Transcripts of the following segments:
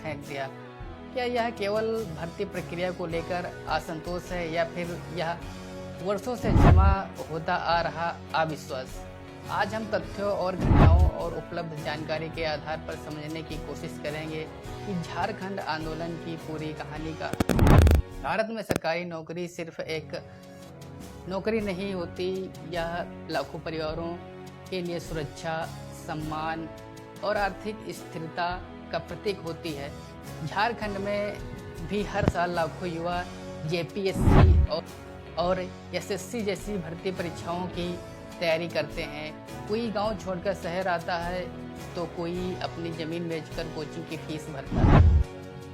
फेंक दिया। क्या यह केवल भर्ती प्रक्रिया को लेकर असंतोष है या फिर यह वर्षों से जमा होता आ रहा अविश्वास? आज हम तथ्यों और घटनाओं और उपलब्ध जानकारी के आधार पर समझने की कोशिश करेंगे कि झारखंड आंदोलन की पूरी कहानी का। भारत में सरकारी नौकरी सिर्फ एक नौकरी नहीं होती, यह लाखों परिवारों के लिए सुरक्षा, सम्मान और आर्थिक स्थिरता का प्रतीक होती है। झारखंड में भी हर साल लाखों युवा जेपीएससी और एसएससी जैसी भर्ती परीक्षाओं की तैयारी करते हैं। कोई गांव छोड़कर शहर आता है तो कोई अपनी ज़मीन बेचकर कोचिंग की फीस भरता है।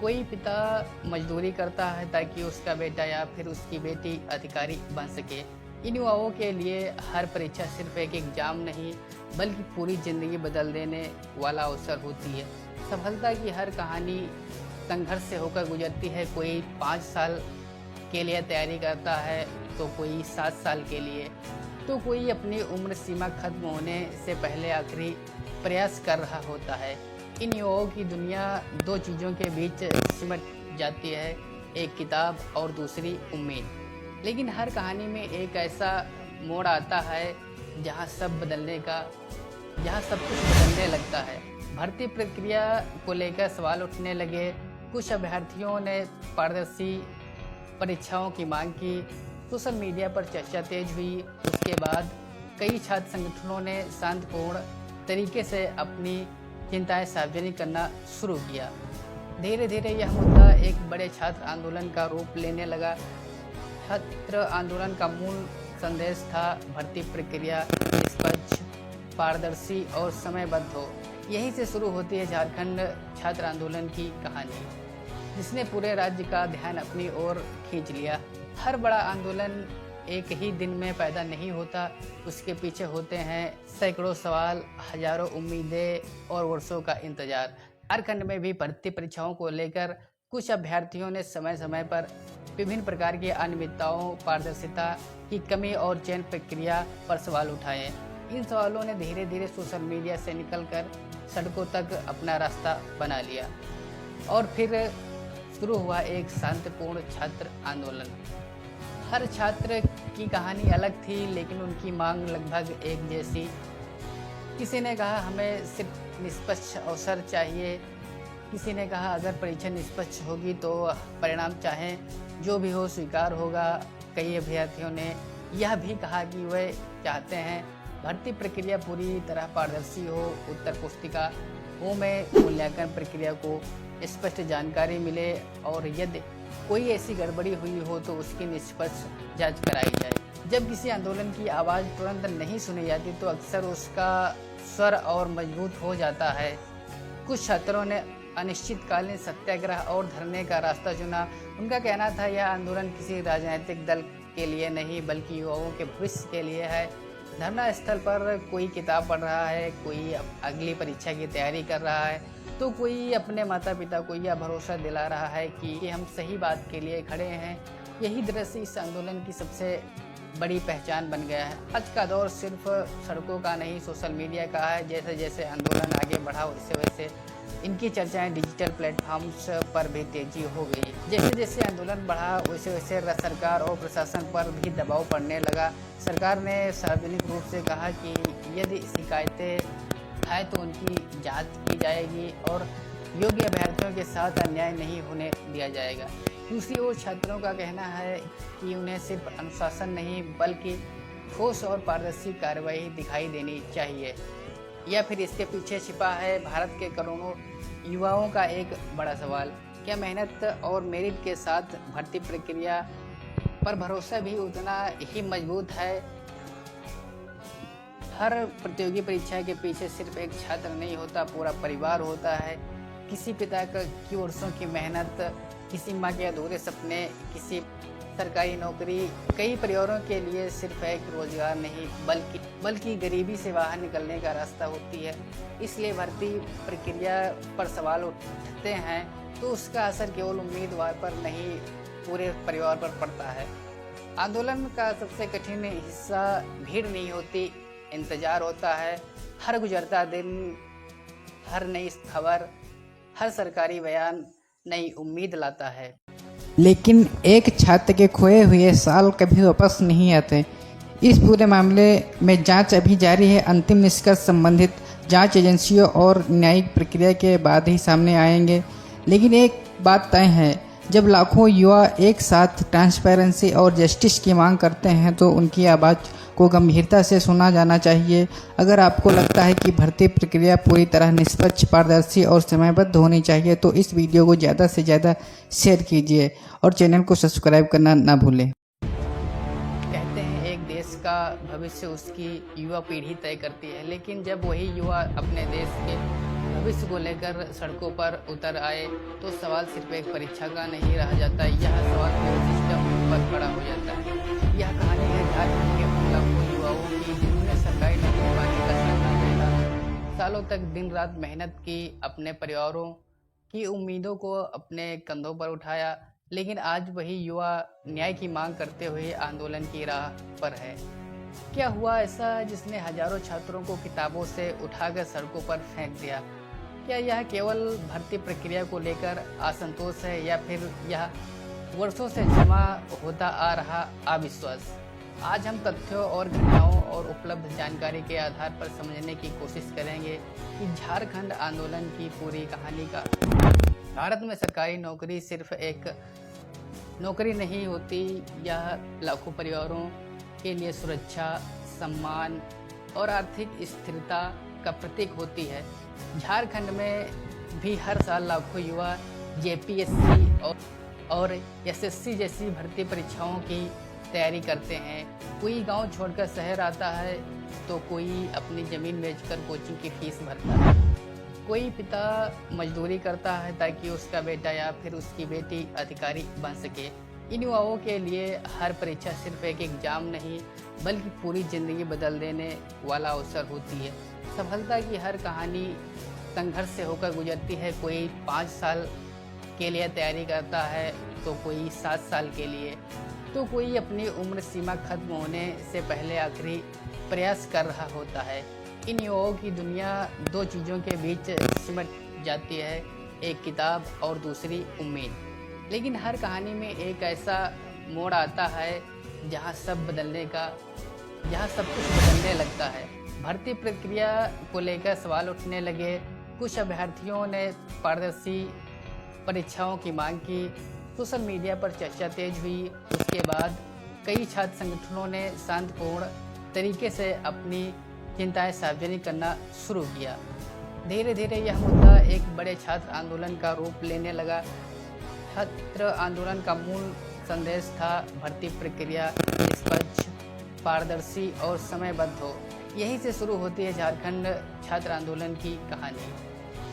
कोई पिता मजदूरी करता है ताकि उसका बेटा या फिर उसकी बेटी अधिकारी बन सके। इन युवाओं के लिए हर परीक्षा सिर्फ एक एग्जाम नहीं बल्कि पूरी ज़िंदगी बदल देने वाला अवसर होती है। सफलता की हर कहानी संघर्ष से होकर गुजरती है। कोई 5 साल के लिए तैयारी करता है तो कोई 7 साल के लिए, तो कोई अपनी उम्र सीमा खत्म होने से पहले आखिरी प्रयास कर रहा होता है। इन युवाओं की दुनिया दो चीज़ों के बीच सिमट जाती है, एक किताब और दूसरी उम्मीद। लेकिन हर कहानी में एक ऐसा मोड़ आता है जहाँ सब कुछ बदलने लगता है। भर्ती प्रक्रिया को लेकर सवाल उठने लगे। कुछ अभ्यर्थियों ने पारदर्शी परीक्षाओं की मांग की। सोशल मीडिया पर चर्चा तेज हुई। उसके बाद कई छात्र संगठनों ने शांतिपूर्ण तरीके से अपनी चिंताएं सार्वजनिक करना शुरू किया। धीरे धीरे यह मुद्दा एक बड़े छात्र आंदोलन का रूप लेने लगा। छात्र आंदोलन का मूल संदेश था भर्ती प्रक्रिया निष्पक्ष, पारदर्शी और समयबद्ध हो। यहीं से शुरू होती है झारखंड छात्र आंदोलन की कहानी, जिसने पूरे राज्य का ध्यान अपनी ओर खींच लिया। हर बड़ा आंदोलन एक ही दिन में पैदा नहीं होता, उसके पीछे होते हैं सैकड़ों सवाल, हजारों उम्मीदें और वर्षों का इंतजार। झारखंड में भी भर्ती परीक्षाओं को लेकर कुछ अभ्यर्थियों ने समय समय पर विभिन्न प्रकार की अनियमितताओं, पारदर्शिता की कमी और चयन प्रक्रिया पर सवाल उठाए। इन सवालों ने धीरे धीरे सोशल मीडिया से निकलकर सड़कों तक अपना रास्ता बना लिया और फिर शुरू हुआ एक शांतिपूर्ण छात्र आंदोलन। हर छात्र की कहानी अलग थी, लेकिन उनकी मांग लगभग एक जैसी। किसी ने कहा हमें सिर्फ निष्पक्ष अवसर चाहिए, किसी ने कहा अगर परीक्षा निष्पक्ष होगी तो परिणाम चाहे जो भी हो स्वीकार होगा। कई अभ्यर्थियों ने यह भी कहा कि वे चाहते हैं भर्ती प्रक्रिया पूरी तरह पारदर्शी हो, उत्तर पुस्तिकाओं में मूल्यांकन प्रक्रिया को स्पष्ट जानकारी मिले और यदि कोई ऐसी गड़बड़ी हुई हो तो उसकी निष्पक्ष जांच कराई जाए। जब किसी आंदोलन की आवाज़ तुरंत नहीं सुनी जाती तो अक्सर उसका स्वर और मजबूत हो जाता है। कुछ छात्रों ने अनिश्चितकालीन सत्याग्रह और धरने का रास्ता चुना। उनका कहना था यह आंदोलन किसी राजनीतिक दल के लिए नहीं बल्कि युवाओं के भविष्य के लिए है। धरना स्थल पर कोई किताब पढ़ रहा है, कोई अगली परीक्षा की तैयारी कर रहा है, तो कोई अपने माता पिता को यह भरोसा दिला रहा है कि हम सही बात के लिए खड़े हैं। यही दृश्य इस आंदोलन की सबसे बड़ी पहचान बन गया है। आज का दौर सिर्फ सड़कों का नहीं, सोशल मीडिया का है। जैसे जैसे आंदोलन आगे बढ़ा वैसे वैसे इनकी चर्चाएं डिजिटल प्लेटफॉर्म्स पर भी तेजी हो गई। जैसे जैसे आंदोलन बढ़ा वैसे वैसे सरकार और प्रशासन पर भी दबाव पड़ने लगा। सरकार ने सार्वजनिक रूप से कहा कि यदि शिकायतें आए तो उनकी जांच की जाएगी और योग्य अभ्यर्थियों के साथ अन्याय नहीं होने दिया जाएगा। दूसरी ओर छात्रों का कहना है कि उन्हें सिर्फ अनुशासन नहीं बल्कि ठोस और पारदर्शी कार्रवाई दिखाई देनी चाहिए। या फिर इसके पीछे छिपा है भारत के करोड़ों युवाओं का एक बड़ा सवाल, क्या मेहनत और मेरिट के साथ भर्ती प्रक्रिया पर भरोसा भी उतना ही मजबूत है? हर प्रतियोगी परीक्षा के पीछे सिर्फ एक छात्र नहीं होता, पूरा परिवार होता है। किसी पिता की वर्षों की मेहनत, किसी माँ के अधूरे सपने, किसी सरकारी नौकरी। कई परिवारों के लिए सिर्फ एक रोजगार नहीं बल्कि गरीबी से बाहर निकलने का रास्ता होती है। इसलिए भर्ती प्रक्रिया पर सवाल उठते हैं तो उसका असर केवल उम्मीदवार पर नहीं पूरे परिवार पर पड़ता है। आंदोलन का सबसे कठिन हिस्सा भीड़ नहीं होती, इंतजार होता है। हर गुजरता दिन, हर नई खबर, हर सरकारी बयान नई उम्मीद लाता है, लेकिन एक छात्र के खोए हुए साल कभी वापस नहीं आते। इस पूरे मामले में जांच अभी जारी है। अंतिम निष्कर्ष संबंधित जांच एजेंसियों और न्यायिक प्रक्रिया के बाद ही सामने आएंगे। लेकिन एक बात तय है, जब लाखों युवा एक साथ ट्रांसपेरेंसी और जस्टिस की मांग करते हैं तो उनकी आवाज़ को गंभीरता से सुना जाना चाहिए। अगर आपको लगता है कि भर्ती प्रक्रिया पूरी तरह निष्पक्ष, पारदर्शी और समयबद्ध होनी चाहिए तो इस वीडियो को ज़्यादा से ज़्यादा शेयर कीजिए और चैनल को सब्सक्राइब करना ना भूलें। कहते हैं एक देश का भविष्य उसकी युवा पीढ़ी तय करती है, लेकिन जब वही युवा अपने देश के भविष्य को लेकर सड़कों पर उतर आए तो सवाल सिर्फ एक परीक्षा का नहीं रह जाता। यह सवाल पूरे सिस्टम पर खड़ा हो जाता है। यह कहानी है झारखंड के उन लाखों युवाओं की जिन्होंने सरकारी नौकरी पाने का सपना देखा, सालों तक दिन रात मेहनत की, अपने परिवारों की उम्मीदों को अपने कंधों पर उठाया, लेकिन आज वही युवा न्याय की मांग करते हुए आंदोलन की राह पर है। क्या हुआ ऐसा जिसने हजारों छात्रों को किताबों से उठाकर सड़कों पर फेंक दिया? क्या यह केवल भर्ती प्रक्रिया को लेकर असंतोष है या फिर यह वर्षों से जमा होता आ रहा अविश्वास? आज हम तथ्यों और घटनाओं और उपलब्ध जानकारी के आधार पर समझने की कोशिश करेंगे कि झारखंड आंदोलन की पूरी कहानी का। भारत में सरकारी नौकरी सिर्फ एक नौकरी नहीं होती, यह लाखों परिवारों के लिए सुरक्षा, सम्मान और आर्थिक स्थिरता का प्रतीक होती है। झारखंड में भी हर साल लाखों युवा जेपीएससी और एसएससी जैसी भर्ती परीक्षाओं की तैयारी करते हैं। कोई गांव छोड़कर शहर आता है तो कोई अपनी ज़मीन बेचकर कोचिंग की फीस भरता है। कोई पिता मजदूरी करता है ताकि उसका बेटा या फिर उसकी बेटी अधिकारी बन सके। इन युवाओं के लिए हर परीक्षा सिर्फ एक एग्जाम नहीं बल्कि पूरी ज़िंदगी बदल देने वाला अवसर होती है। सफलता की हर कहानी संघर्ष से होकर गुजरती है। कोई 5 साल के लिए तैयारी करता है तो कोई 7 साल के लिए, तो कोई अपनी उम्र सीमा खत्म होने से पहले आखिरी प्रयास कर रहा होता है। इन युवाओं की दुनिया दो चीज़ों के बीच सिमट जाती है, एक किताब और दूसरी उम्मीद। लेकिन हर कहानी में एक ऐसा मोड़ आता है जहाँ सब कुछ बदलने लगता है। भर्ती प्रक्रिया को लेकर सवाल उठने लगे। कुछ अभ्यर्थियों ने पारदर्शी परीक्षाओं की मांग की, सोशल मीडिया पर चर्चा तेज हुई। उसके बाद कई छात्र संगठनों ने शांतिपूर्ण तरीके से अपनी चिंताएं सार्वजनिक करना शुरू किया। धीरे धीरे यह मुद्दा एक बड़े छात्र आंदोलन का रूप लेने लगा। छात्र आंदोलन का मूल संदेश था भर्ती प्रक्रिया निष्पक्ष, पारदर्शी और समयबद्ध हो। यहीं से शुरू होती है झारखंड छात्र आंदोलन की कहानी,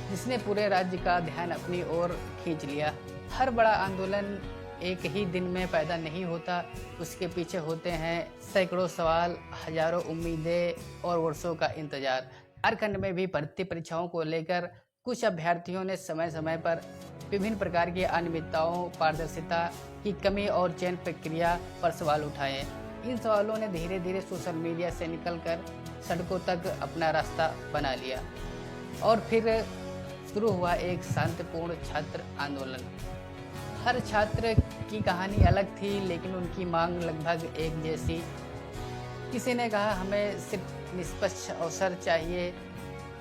जिसने पूरे राज्य का ध्यान अपनी ओर खींच लिया। हर बड़ा आंदोलन एक ही दिन में पैदा नहीं होता, उसके पीछे होते हैं सैकड़ों सवाल, हजारों उम्मीदें और वर्षों का इंतजार। झारखंड में भी भर्ती परीक्षाओं को लेकर कुछ अभ्यर्थियों ने समय समय पर विभिन्न प्रकार की अनियमितताओं, पारदर्शिता की कमी और चयन प्रक्रिया पर सवाल उठाए। इन सवालों ने धीरे धीरे सोशल मीडिया से निकलकर सड़कों तक अपना रास्ता बना लिया और फिर शुरू हुआ एक शांतिपूर्ण छात्र आंदोलन। हर छात्र की कहानी अलग थी, लेकिन उनकी मांग लगभग एक जैसी। किसी ने कहा हमें सिर्फ निष्पक्ष अवसर चाहिए,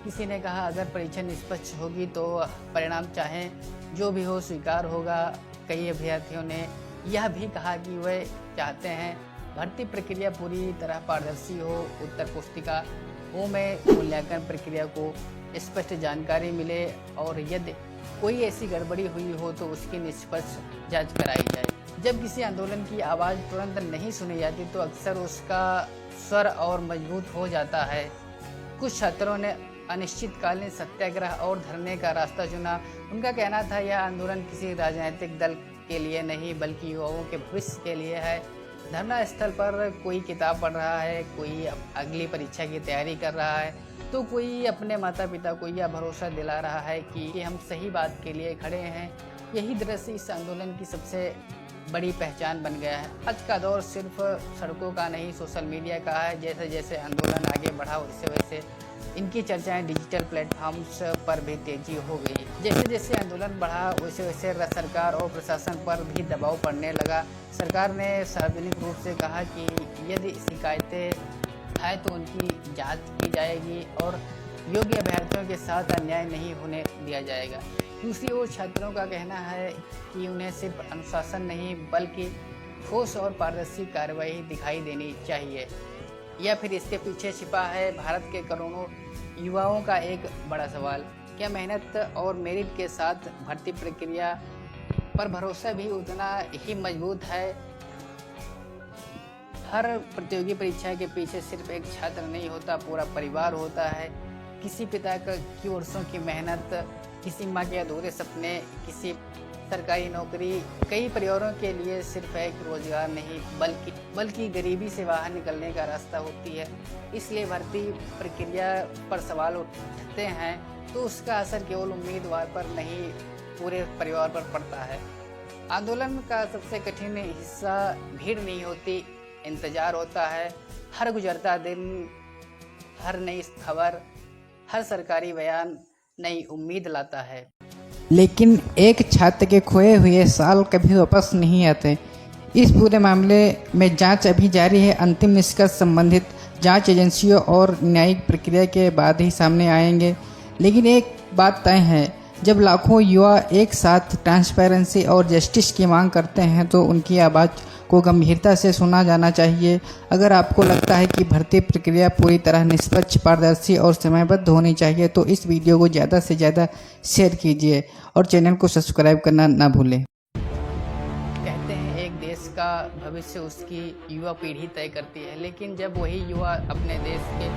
किसी ने कहा अगर परीक्षा निष्पक्ष होगी तो परिणाम चाहे जो भी हो स्वीकार होगा। कई अभ्यर्थियों ने यह भी कहा कि वे चाहते हैं भर्ती प्रक्रिया पूरी तरह पारदर्शी हो, उत्तर पुस्तिकाओं में मूल्यांकन प्रक्रिया को स्पष्ट जानकारी मिले और यदि कोई ऐसी गड़बड़ी हुई हो तो उसकी निष्पक्ष जांच कराई जाए। जब किसी आंदोलन की आवाज़ तुरंत नहीं सुनी जाती तो अक्सर उसका स्वर और मजबूत हो जाता है। कुछ छात्रों ने अनिश्चितकालीन सत्याग्रह और धरने का रास्ता चुना। उनका कहना था यह आंदोलन किसी राजनीतिक दल के लिए नहीं बल्कि युवाओं के भविष्य के लिए है। धरना स्थल पर कोई किताब पढ़ रहा है, कोई अगली परीक्षा की तैयारी कर रहा है, तो कोई अपने माता पिता को यह भरोसा दिला रहा है कि हम सही बात के लिए खड़े हैं। यही दृश्य इस आंदोलन की सबसे बड़ी पहचान बन गया है। आज का दौर सिर्फ सड़कों का नहीं, सोशल मीडिया का है। जैसे जैसे आंदोलन आगे बढ़ा वैसे वैसे इनकी चर्चाएं डिजिटल प्लेटफॉर्म्स पर भी तेजी हो गई। जैसे जैसे आंदोलन बढ़ा वैसे वैसे सरकार और प्रशासन पर भी दबाव पड़ने लगा। सरकार ने सार्वजनिक रूप से कहा कि यदि शिकायतें है तो उनकी जांच की जाएगी और योग्य अभ्यर्थियों के साथ अन्याय नहीं होने दिया जाएगा। दूसरी ओर छात्रों का कहना है कि उन्हें सिर्फ अनुशासन नहीं बल्कि ठोस और पारदर्शी कार्रवाई दिखाई देनी चाहिए, या फिर इसके पीछे छिपा है भारत के करोड़ों युवाओं का एक बड़ा सवाल। क्या मेहनत और मेरिट के साथ भर्ती प्रक्रिया पर भरोसा भी उतना ही मजबूत है? हर प्रतियोगी परीक्षा के पीछे सिर्फ एक छात्र नहीं होता, पूरा परिवार होता है। किसी पिता की वर्षों की मेहनत, किसी माँ के अधूरे सपने, किसी सरकारी नौकरी। कई परिवारों के लिए सिर्फ एक रोजगार नहीं बल्कि गरीबी से बाहर निकलने का रास्ता होती है। इसलिए भर्ती प्रक्रिया पर सवाल उठते हैं तो उसका असर केवल उम्मीदवार पर नहीं पूरे परिवार पर पड़ता है। आंदोलन का सबसे कठिन हिस्सा भीड़ नहीं होती, इंतजार होता है। हर गुजरता दिन, हर नई खबर, हर सरकारी बयान नई उम्मीद लाता है। लेकिन एक छात्र के खोए हुए साल कभी वापस नहीं आते। इस पूरे मामले में जांच अभी जारी है। अंतिम निष्कर्ष संबंधित जांच एजेंसियों और न्यायिक प्रक्रिया के बाद ही सामने आएंगे। लेकिन एक बात तय है, जब लाखों युवा एक साथ ट्रांसपेरेंसी और जस्टिस की मांग करते हैं तो उनकी आवाज़ को गंभीरता से सुना जाना चाहिए। अगर आपको लगता है कि भर्ती प्रक्रिया पूरी तरह निष्पक्ष, पारदर्शी और समयबद्ध होनी चाहिए तो इस वीडियो को ज़्यादा से ज़्यादा शेयर कीजिए और चैनल को सब्सक्राइब करना ना भूलें। कहते हैं एक देश का भविष्य उसकी युवा पीढ़ी तय करती है, लेकिन जब वही युवा अपने देश के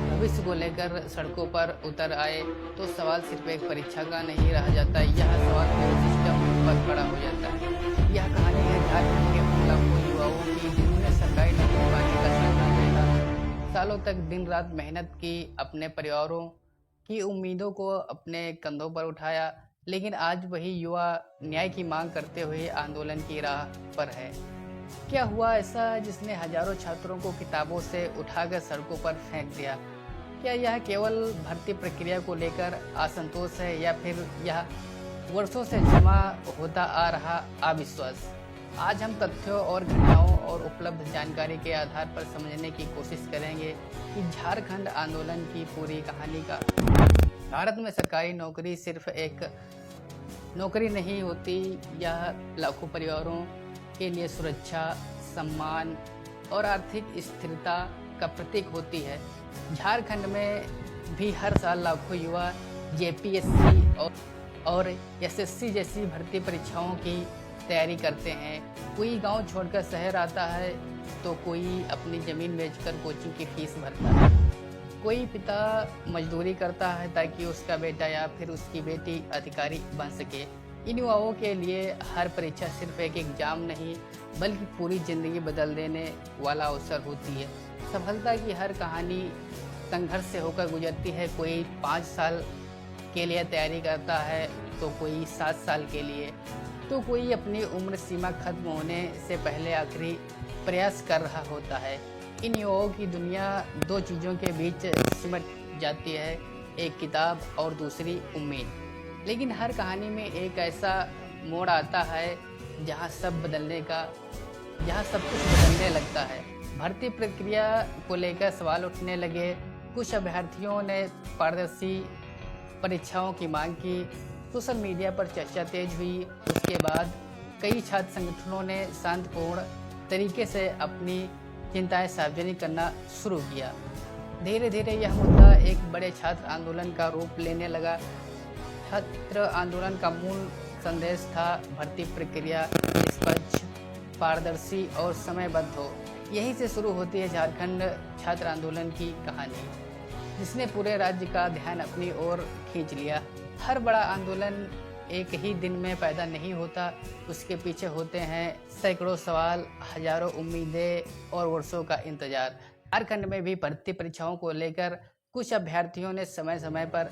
भविष्य को लेकर सड़कों पर उतर आए तो सवाल सिर्फ एक परीक्षा का नहीं रह जाता, यह सवाल पूरे सिस्टम पर खड़ा हो जाता है। यह कहानी है झारखंड के उन लाखों युवाओं की जिन्होंने सरकारी नौकरी पाने का सपना देखा, सालों तक दिन रात मेहनत की, अपने परिवारों की उम्मीदों को अपने कंधों पर उठाया। लेकिन आज वही युवा न्याय की मांग करते हुए आंदोलन की राह पर है। क्या हुआ ऐसा जिसने हजारों छात्रों को किताबों से उठाकर सड़कों पर फेंक दिया? क्या यह केवल भर्ती प्रक्रिया को लेकर असंतोष है या फिर यह वर्षों से जमा होता आ रहा अविश्वास? आज हम तथ्यों और घटनाओं और उपलब्ध जानकारी के आधार पर समझने की कोशिश करेंगे कि झारखंड आंदोलन की पूरी कहानी का। भारत में सरकारी नौकरी सिर्फ एक नौकरी नहीं होती, यह लाखों परिवारों के लिए सुरक्षा, सम्मान और आर्थिक स्थिरता का प्रतीक होती है। झारखंड में भी हर साल लाखों युवा जेपीएससी और एसएससी जैसी भर्ती परीक्षाओं की तैयारी करते हैं। कोई गांव छोड़कर शहर आता है तो कोई अपनी ज़मीन बेचकर कोचिंग की फीस भरता है। कोई पिता मजदूरी करता है ताकि उसका बेटा या फिर उसकी बेटी अधिकारी बन सके। इन युवाओं के लिए हर परीक्षा सिर्फ एक एग्जाम नहीं बल्कि पूरी ज़िंदगी बदल देने वाला अवसर होती है। सफलता की हर कहानी संघर्ष से होकर गुजरती है। कोई 5 साल के लिए तैयारी करता है तो कोई 7 साल के लिए, तो कोई अपनी उम्र सीमा खत्म होने से पहले आखिरी प्रयास कर रहा होता है। इन युवाओं की दुनिया दो चीज़ों के बीच सिमट जाती है, एक किताब और दूसरी उम्मीद। लेकिन हर कहानी में एक ऐसा मोड़ आता है जहाँ सब कुछ बदलने लगता है। भर्ती प्रक्रिया को लेकर सवाल उठने लगे। कुछ अभ्यर्थियों ने पारदर्शी परीक्षाओं की मांग की, सोशल मीडिया पर चर्चा तेज हुई। उसके बाद कई छात्र संगठनों ने शांतिपूर्ण तरीके से अपनी चिंताएं सार्वजनिक करना शुरू किया। धीरे धीरे यह मुद्दा एक बड़े छात्र आंदोलन का रूप लेने लगा। छात्र आंदोलन का मूल संदेश था भर्ती प्रक्रिया निष्पक्ष, पारदर्शी और समयबद्ध हो। यहीं से शुरू होती है झारखंड छात्र आंदोलन की कहानी, जिसने पूरे राज्य का ध्यान अपनी ओर खींच लिया। हर बड़ा आंदोलन एक ही दिन में पैदा नहीं होता, उसके पीछे होते हैं सैकड़ों सवाल, हजारों उम्मीदें और वर्षों का इंतजार। झारखंड में भी भर्ती परीक्षाओं को लेकर कुछ अभ्यर्थियों ने समय समय पर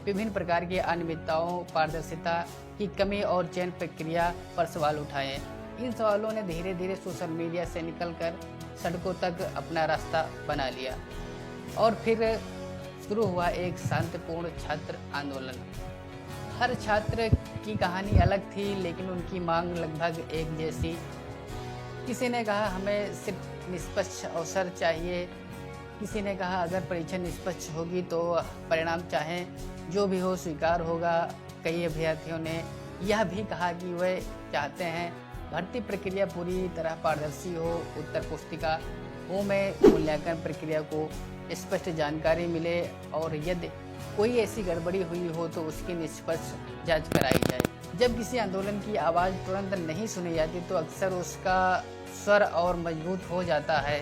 विभिन्न प्रकार की अनियमितताओं, पारदर्शिता की कमी और चयन प्रक्रिया पर सवाल उठाए। इन सवालों ने धीरे धीरे सोशल मीडिया से निकलकर सड़कों तक अपना रास्ता बना लिया और फिर शुरू हुआ एक शांतिपूर्ण छात्र आंदोलन। हर छात्र की कहानी अलग थी, लेकिन उनकी मांग लगभग एक जैसी। किसी ने कहा हमें सिर्फ निष्पक्ष अवसर चाहिए, किसी ने कहा अगर परीक्षा निष्पक्ष होगी तो परिणाम चाहे जो भी हो स्वीकार होगा। कई अभ्यर्थियों ने यह भी कहा कि वे चाहते हैं भर्ती प्रक्रिया पूरी तरह पारदर्शी हो, उत्तर पुस्तिकाओं में मूल्यांकन प्रक्रिया को स्पष्ट जानकारी मिले और यदि कोई ऐसी गड़बड़ी हुई हो तो उसकी निष्पक्ष जांच कराई जाए। जब किसी आंदोलन की आवाज़ तुरंत नहीं सुनी जाती तो अक्सर उसका स्वर और मजबूत हो जाता है।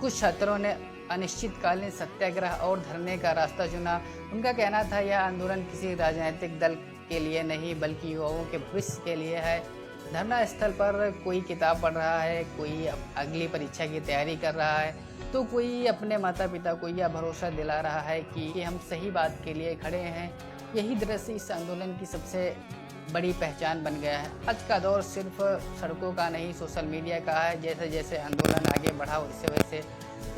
कुछ छात्रों ने अनिश्चितकालीन सत्याग्रह और धरने का रास्ता चुना। उनका कहना था यह आंदोलन किसी राजनीतिक दल के लिए नहीं बल्कि युवाओं के भविष्य के लिए है। धरना स्थल पर कोई किताब पढ़ रहा है, कोई अगली परीक्षा की तैयारी कर रहा है, तो कोई अपने माता पिता को यह भरोसा दिला रहा है कि हम सही बात के लिए खड़े हैं। यही दृश्य इस आंदोलन की सबसे बड़ी पहचान बन गया है। आज का दौर सिर्फ सड़कों का नहीं, सोशल मीडिया का है। जैसे जैसे आंदोलन आगे बढ़ा वैसे वैसे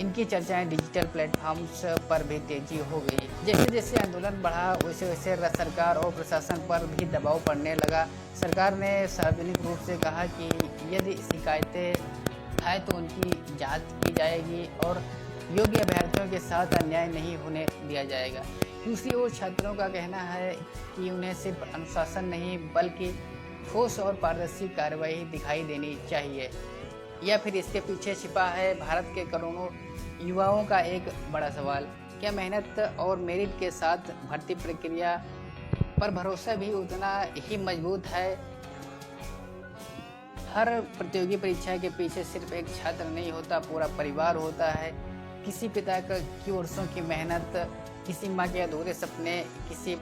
इनकी चर्चाएं डिजिटल प्लेटफॉर्म्स पर भी तेजी हो गई। जैसे जैसे आंदोलन बढ़ा वैसे वैसे सरकार और प्रशासन पर भी दबाव पड़ने लगा। सरकार ने सार्वजनिक रूप से कहा कि यदि शिकायतें है तो उनकी जांच की जाएगी और योग्य अभ्यर्थियों के साथ अन्याय नहीं होने दिया जाएगा। दूसरी ओर छात्रों का कहना है कि उन्हें सिर्फ अनुशासन नहीं बल्कि ठोस और पारदर्शी कार्रवाई दिखाई देनी चाहिए। या फिर इसके पीछे छिपा है भारत के करोड़ों युवाओं का एक बड़ा सवाल, क्या मेहनत और मेरिट के साथ भर्ती प्रक्रिया पर भरोसा भी उतना ही मजबूत है? हर प्रतियोगी परीक्षा के पीछे सिर्फ एक छात्र नहीं होता, पूरा परिवार होता है। किसी पिता की वर्षों की मेहनत, किसी माँ के अधूरे सपने, किसी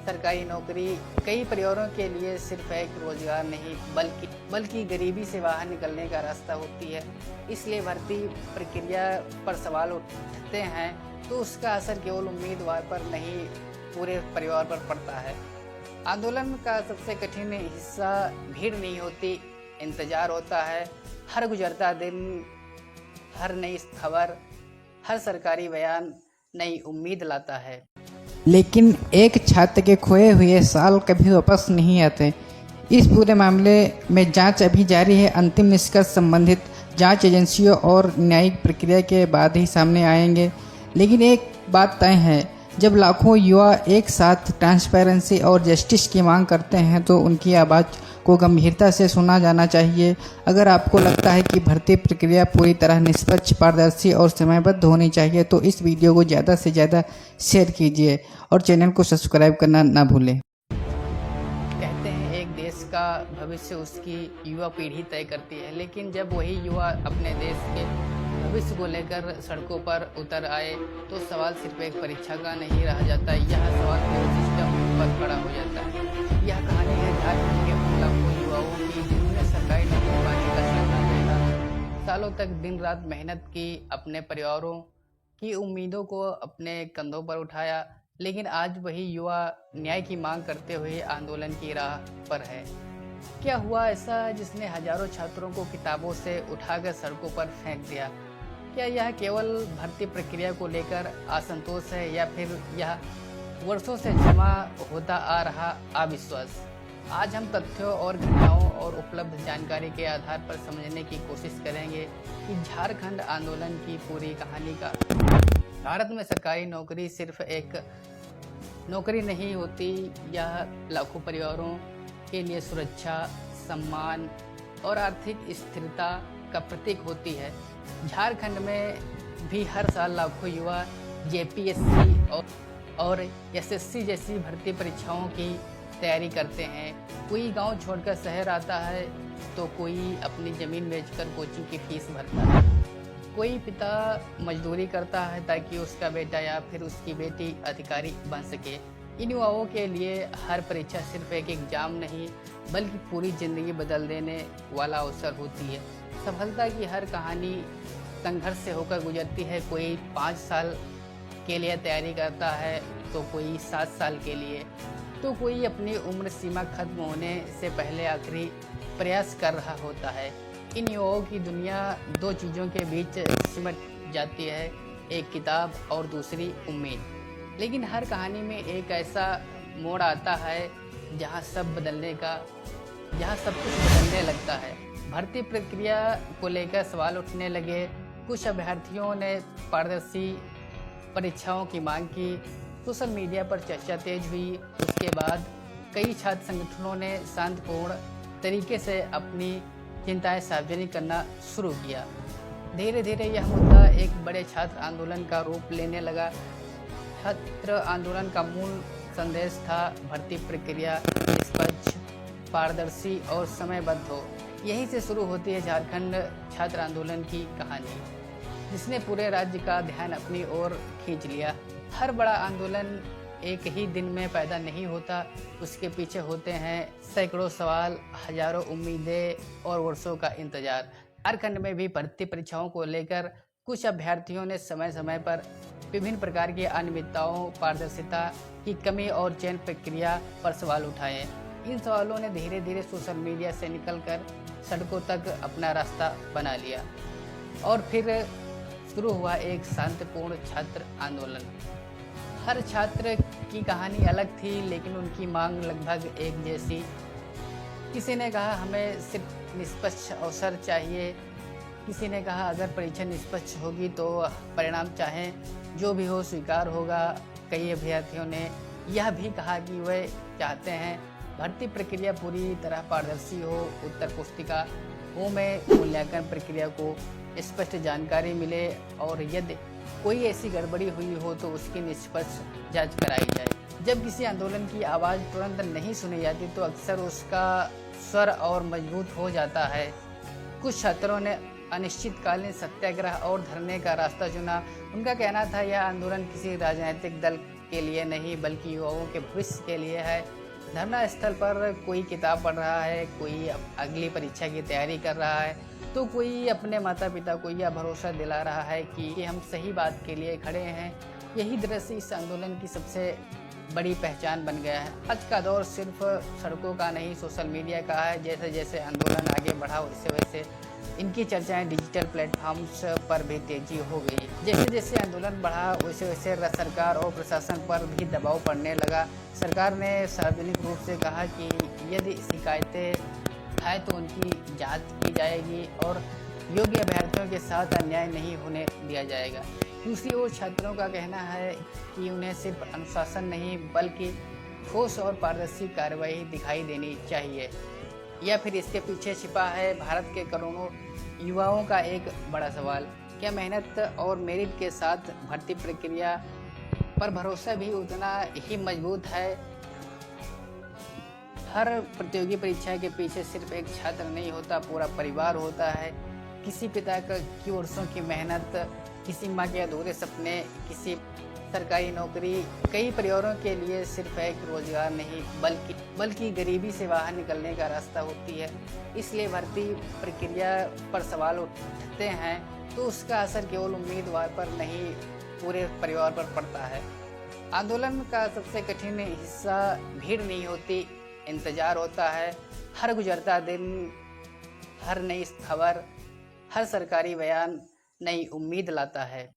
सरकारी नौकरी। कई परिवारों के लिए सिर्फ एक रोजगार नहीं बल्कि गरीबी से बाहर निकलने का रास्ता होती है। इसलिए भर्ती प्रक्रिया पर सवाल उठते हैं तो उसका असर केवल उम्मीदवार पर नहीं पूरे परिवार पर पड़ता है। आंदोलन का सबसे कठिन हिस्सा भीड़ नहीं होती, इंतजार होता है। हर गुजरता दिन, हर नई खबर, हर सरकारी बयान नई उम्मीद लाता है। लेकिन एक छात्र के खोए हुए साल कभी वापस नहीं आते। इस पूरे मामले में जांच अभी जारी है। अंतिम निष्कर्ष संबंधित जांच एजेंसियों और न्यायिक प्रक्रिया के बाद ही सामने आएंगे। लेकिन एक बात तय है, जब लाखों युवा एक साथ ट्रांसपेरेंसी और जस्टिस की मांग करते हैं तो उनकी आवाज़ को गंभीरता से सुना जाना चाहिए। अगर आपको लगता है कि भर्ती प्रक्रिया पूरी तरह निष्पक्ष, पारदर्शी और समयबद्ध होनी चाहिए तो इस वीडियो को ज़्यादा से ज़्यादा शेयर कीजिए और चैनल को सब्सक्राइब करना ना भूलें। कहते हैं एक देश का भविष्य उसकी युवा पीढ़ी तय करती है, लेकिन जब वही युवा अपने देश के भविष्य को लेकर सड़कों पर उतर आए तो सवाल सिर्फ एक परीक्षा का नहीं रह जाता, यह सवाल पूरे सिस्टम पर खड़ा हो जाता है। यह कहानी है झारखंड के उन लाखों युवाओं की जिन्होंने सरकारी नौकरी पाने का सपना देखा, सालों तक दिन रात मेहनत की, अपने परिवारों की उम्मीदों को अपने कंधों पर उठाया, लेकिन आज वही युवा न्याय की मांग करते हुए आंदोलन की राह पर है। क्या हुआ ऐसा जिसने हजारों छात्रों को किताबों से उठाकर सड़कों पर फेंक दिया? क्या यह केवल भर्ती प्रक्रिया को लेकर असंतोष है या फिर यह वर्षों से जमा होता आ रहा अविश्वास? आज हम तथ्यों और घटनाओं और उपलब्ध जानकारी के आधार पर समझने की कोशिश करेंगे कि झारखंड आंदोलन की पूरी कहानी का। भारत में सरकारी नौकरी सिर्फ एक नौकरी नहीं होती, यह लाखों परिवारों के लिए सुरक्षा, सम्मान और आर्थिक स्थिरता का प्रतीक होती है। झारखंड में भी हर साल लाखों युवा जेपीएससी और एसएससी जैसी भर्ती परीक्षाओं की तैयारी करते हैं। कोई गांव छोड़कर शहर आता है तो कोई अपनी ज़मीन बेचकर कोचिंग की फीस भरता है। कोई पिता मजदूरी करता है ताकि उसका बेटा या फिर उसकी बेटी अधिकारी बन सके। इन युवाओं के लिए हर परीक्षा सिर्फ एक एग्जाम नहीं बल्कि पूरी ज़िंदगी बदल देने वाला अवसर होती है। सफलता की हर कहानी संघर्ष से होकर गुजरती है। कोई 5 साल के लिए तैयारी करता है तो कोई 7 साल के लिए, तो कोई अपनी उम्र सीमा खत्म होने से पहले आखिरी प्रयास कर रहा होता है। इन युवाओं की दुनिया 2 चीज़ों के बीच सिमट जाती है, एक किताब और दूसरी उम्मीद। लेकिन हर कहानी में एक ऐसा मोड़ आता है जहां सब कुछ बदलने लगता है। भर्ती प्रक्रिया को लेकर सवाल उठने लगे। कुछ अभ्यर्थियों ने पारदर्शी परीक्षाओं की मांग की। सोशल मीडिया पर चर्चा तेज हुई। उसके बाद कई छात्र संगठनों ने शांतिपूर्ण तरीके से अपनी चिंताएं सार्वजनिक करना शुरू किया। धीरे धीरे यह मुद्दा एक बड़े छात्र आंदोलन का रूप लेने लगा। छात्र आंदोलन का मूल संदेश था भर्ती प्रक्रिया निष्पक्ष, पारदर्शी और समयबद्ध हो। यहीं से शुरू होती है झारखंड छात्र आंदोलन की कहानी, जिसने पूरे राज्य का ध्यान अपनी ओर खींच लिया। हर बड़ा आंदोलन एक ही दिन में पैदा नहीं होता, उसके पीछे होते हैं सैकड़ों सवाल, हजारों उम्मीदें और वर्षों का इंतजार। झारखंड में भी भर्ती परीक्षाओं को लेकर कुछ अभ्यर्थियों ने समय समय पर विभिन्न प्रकार की अनियमितताओं, पारदर्शिता की कमी और चयन प्रक्रिया पर सवाल उठाए। इन सवालों ने धीरे धीरे सोशल मीडिया से निकलकर सड़कों तक अपना रास्ता बना लिया और फिर शुरू हुआ एक शांतिपूर्ण छात्र आंदोलन। हर छात्र की कहानी अलग थी, लेकिन उनकी मांग लगभग एक जैसी। किसी ने कहा हमें सिर्फ निष्पक्ष अवसर चाहिए, किसी ने कहा अगर परीक्षा निष्पक्ष होगी तो परिणाम चाहे जो भी हो स्वीकार होगा। कई अभ्यर्थियों ने यह भी कहा कि वे चाहते हैं भर्ती प्रक्रिया पूरी तरह पारदर्शी हो, उत्तर पुस्तिकाओं में मूल्यांकन प्रक्रिया को स्पष्ट जानकारी मिले और यदि कोई ऐसी गड़बड़ी हुई हो तो उसकी निष्पक्ष जांच कराई जाए। जब किसी आंदोलन की आवाज़ तुरंत नहीं सुनी जाती तो अक्सर उसका स्वर और मजबूत हो जाता है। कुछ छात्रों ने अनिश्चितकालीन सत्याग्रह और धरने का रास्ता चुना। उनका कहना था यह आंदोलन किसी राजनीतिक दल के लिए नहीं बल्कि युवाओं के भविष्य के लिए है। धरना स्थल पर कोई किताब पढ़ रहा है, कोई अगली परीक्षा की तैयारी कर रहा है, तो कोई अपने माता पिता को यह भरोसा दिला रहा है कि हम सही बात के लिए खड़े हैं। यही दृश्य इस आंदोलन की सबसे बड़ी पहचान बन गया है। आज का दौर सिर्फ सड़कों का नहीं, सोशल मीडिया का है। जैसे जैसे आंदोलन आगे बढ़ा वैसे वैसे इनकी चर्चाएं डिजिटल प्लेटफॉर्म्स पर भी तेजी हो गई। जैसे जैसे आंदोलन बढ़ा वैसे वैसे सरकार और प्रशासन पर भी दबाव पड़ने लगा। सरकार ने सार्वजनिक रूप से कहा कि यदि शिकायतें आए तो उनकी जांच की जाएगी और योग्य अभ्यर्थियों के साथ अन्याय नहीं होने दिया जाएगा। दूसरी ओर छात्रों का कहना है कि उन्हें सिर्फ अनुशासन नहीं बल्कि ठोस और पारदर्शी कार्रवाई दिखाई देनी चाहिए। या फिर इसके पीछे छिपा है भारत के करोड़ों युवाओं का एक बड़ा सवाल, क्या मेहनत और मेरिट के साथ भर्ती प्रक्रिया पर भरोसा भी उतना ही मजबूत है? हर प्रतियोगी परीक्षा के पीछे सिर्फ एक छात्र नहीं होता, पूरा परिवार होता है। किसी पिता की वर्षों की मेहनत, किसी माँ के अधूरे सपने, किसी सरकारी नौकरी। कई परिवारों के लिए सिर्फ एक रोजगार नहीं बल्कि गरीबी से बाहर निकलने का रास्ता होती है। इसलिए भर्ती प्रक्रिया पर सवाल उठते हैं तो उसका असर केवल उम्मीदवार पर नहीं पूरे परिवार पर पड़ता है। आंदोलन का सबसे कठिन हिस्सा भीड़ नहीं होती, इंतजार होता है। हर गुजरता दिन, हर नई खबर, हर सरकारी बयान नई उम्मीद लाता है।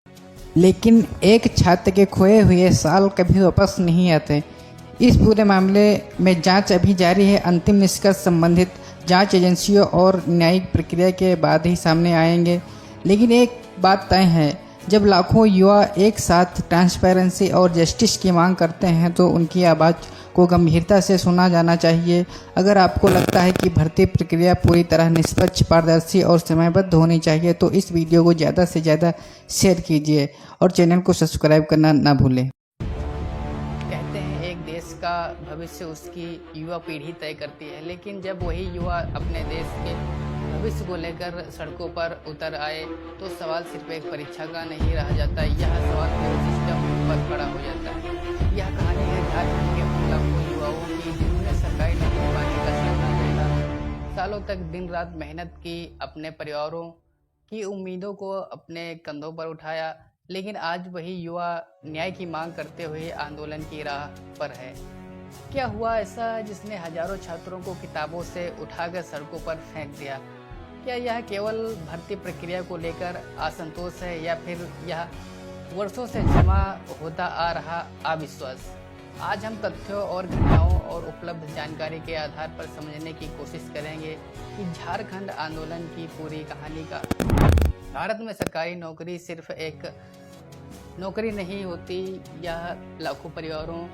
लेकिन एक छात्र के खोए हुए साल कभी वापस नहीं आते। इस पूरे मामले में जांच अभी जारी है। अंतिम निष्कर्ष संबंधित जांच एजेंसियों और न्यायिक प्रक्रिया के बाद ही सामने आएंगे। लेकिन एक बात तय है, जब लाखों युवा एक साथ ट्रांसपेरेंसी और जस्टिस की मांग करते हैं तो उनकी आवाज़ को गंभीरता से सुना जाना चाहिए। अगर आपको लगता है कि भर्ती प्रक्रिया पूरी तरह निष्पक्ष, पारदर्शी और समयबद्ध होनी चाहिए तो इस वीडियो को ज़्यादा से ज़्यादा शेयर कीजिए और चैनल को सब्सक्राइब करना ना भूलें। कहते हैं एक देश का भविष्य उसकी युवा पीढ़ी तय करती है, लेकिन जब वही युवा अपने देश के भविष्य को लेकर सड़कों पर उतर आए तो सवाल सिर्फ एक परीक्षा का नहीं रह जाता, यह सवाल पूरे सिस्टम पर खड़ा हो जाता है। यह कहानी है झारखंड के उन लाखों युवाओं की जिन्होंने सरकारी नौकरी पाने का सपना देखा, सालों तक दिन रात मेहनत की, अपने परिवारों की उम्मीदों को अपने कंधों पर उठाया, लेकिन आज वही युवा न्याय की मांग करते हुए आंदोलन की राह पर है। क्या हुआ ऐसा जिसने हजारों छात्रों को किताबों से उठाकर सड़कों पर फेंक दिया? क्या यह केवल भर्ती प्रक्रिया को लेकर असंतोष है या फिर यह वर्षों से जमा होता आ रहा अविश्वास। आज हम तथ्यों और घटनाओं और उपलब्ध जानकारी के आधार पर समझने की कोशिश करेंगे कि झारखंड आंदोलन की पूरी कहानी का। भारत में सरकारी नौकरी सिर्फ एक नौकरी नहीं होती, यह लाखों परिवारों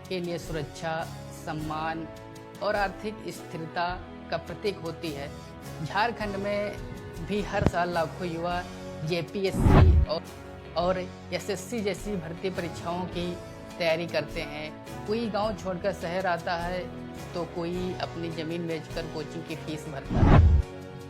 के लिए सुरक्षा, सम्मान और आर्थिक स्थिरता का प्रतीक होती है। झारखंड में भी हर साल लाखों युवा जेपीएससी और एसएससी जैसी भर्ती परीक्षाओं की तैयारी करते हैं। कोई गांव छोड़कर शहर आता है तो कोई अपनी ज़मीन बेचकर कोचिंग की फीस भरता है।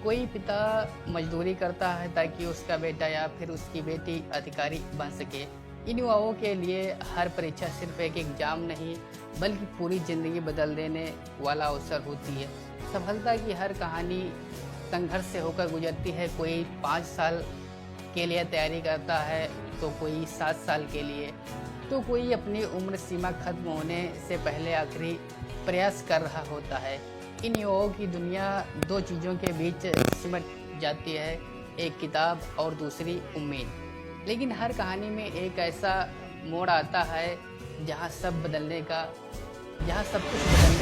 कोई पिता मजदूरी करता है ताकि उसका बेटा या फिर उसकी बेटी अधिकारी बन सके। इन युवाओं के लिए हर परीक्षा सिर्फ एक एग्जाम नहीं बल्कि पूरी ज़िंदगी बदल देने वाला अवसर होती है। सफलता की हर कहानी संघर्ष से होकर गुजरती है। कोई 5 साल के लिए तैयारी करता है तो कोई 7 साल के लिए, तो कोई अपनी उम्र सीमा खत्म होने से पहले आखिरी प्रयास कर रहा होता है। इन युवाओं की दुनिया 2 चीज़ों के बीच सिमट जाती है, एक किताब और दूसरी उम्मीद। लेकिन हर कहानी में एक ऐसा मोड़ आता है जहाँ सब कुछ बदलने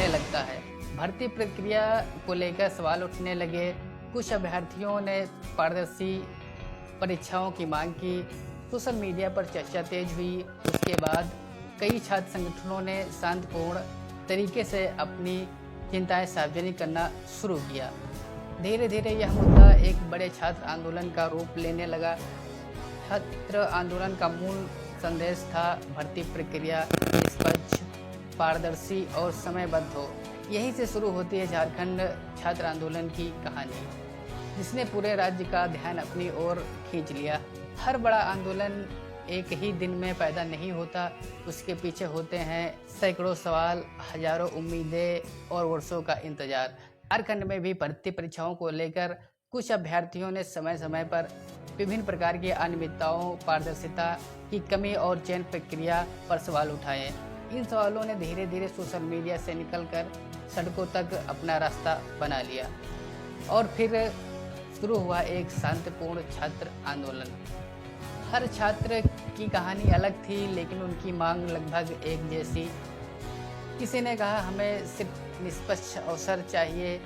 लगता है। भर्ती प्रक्रिया को लेकर सवाल उठने लगे। कुछ अभ्यर्थियों ने पारदर्शी परीक्षाओं की मांग की। सोशल मीडिया पर चर्चा तेज हुई। उसके बाद कई छात्र संगठनों ने शांतिपूर्ण तरीके से अपनी चिंताएं सार्वजनिक करना शुरू किया। धीरे धीरे यह मुद्दा एक बड़े छात्र आंदोलन का रूप लेने लगा। छात्र आंदोलन का मूल संदेश था भर्ती प्रक्रिया निष्पक्ष, पारदर्शी और समयबद्ध हो। यहीं से शुरू होती है झारखंड छात्र आंदोलन की कहानी, जिसने पूरे राज्य का ध्यान अपनी ओर खींच लिया। हर बड़ा आंदोलन एक ही दिन में पैदा नहीं होता, उसके पीछे होते हैं सैकड़ों सवाल, हजारों उम्मीदें और वर्षों का इंतजार। झारखंड में भी भर्ती परीक्षाओं को लेकर कुछ अभ्यर्थियों ने समय समय पर विभिन्न प्रकार की अनियमितताओं, पारदर्शिता की कमी और चयन प्रक्रिया पर सवाल उठाए। इन सवालों ने धीरे धीरे सोशल मीडिया से निकलकर सड़कों तक अपना रास्ता बना लिया और फिर शुरू हुआ एक शांतिपूर्ण छात्र आंदोलन। हर छात्र की कहानी अलग थी, लेकिन उनकी मांग लगभग एक जैसी। किसी ने कहा हमें सिर्फ निष्पक्ष अवसर चाहिए,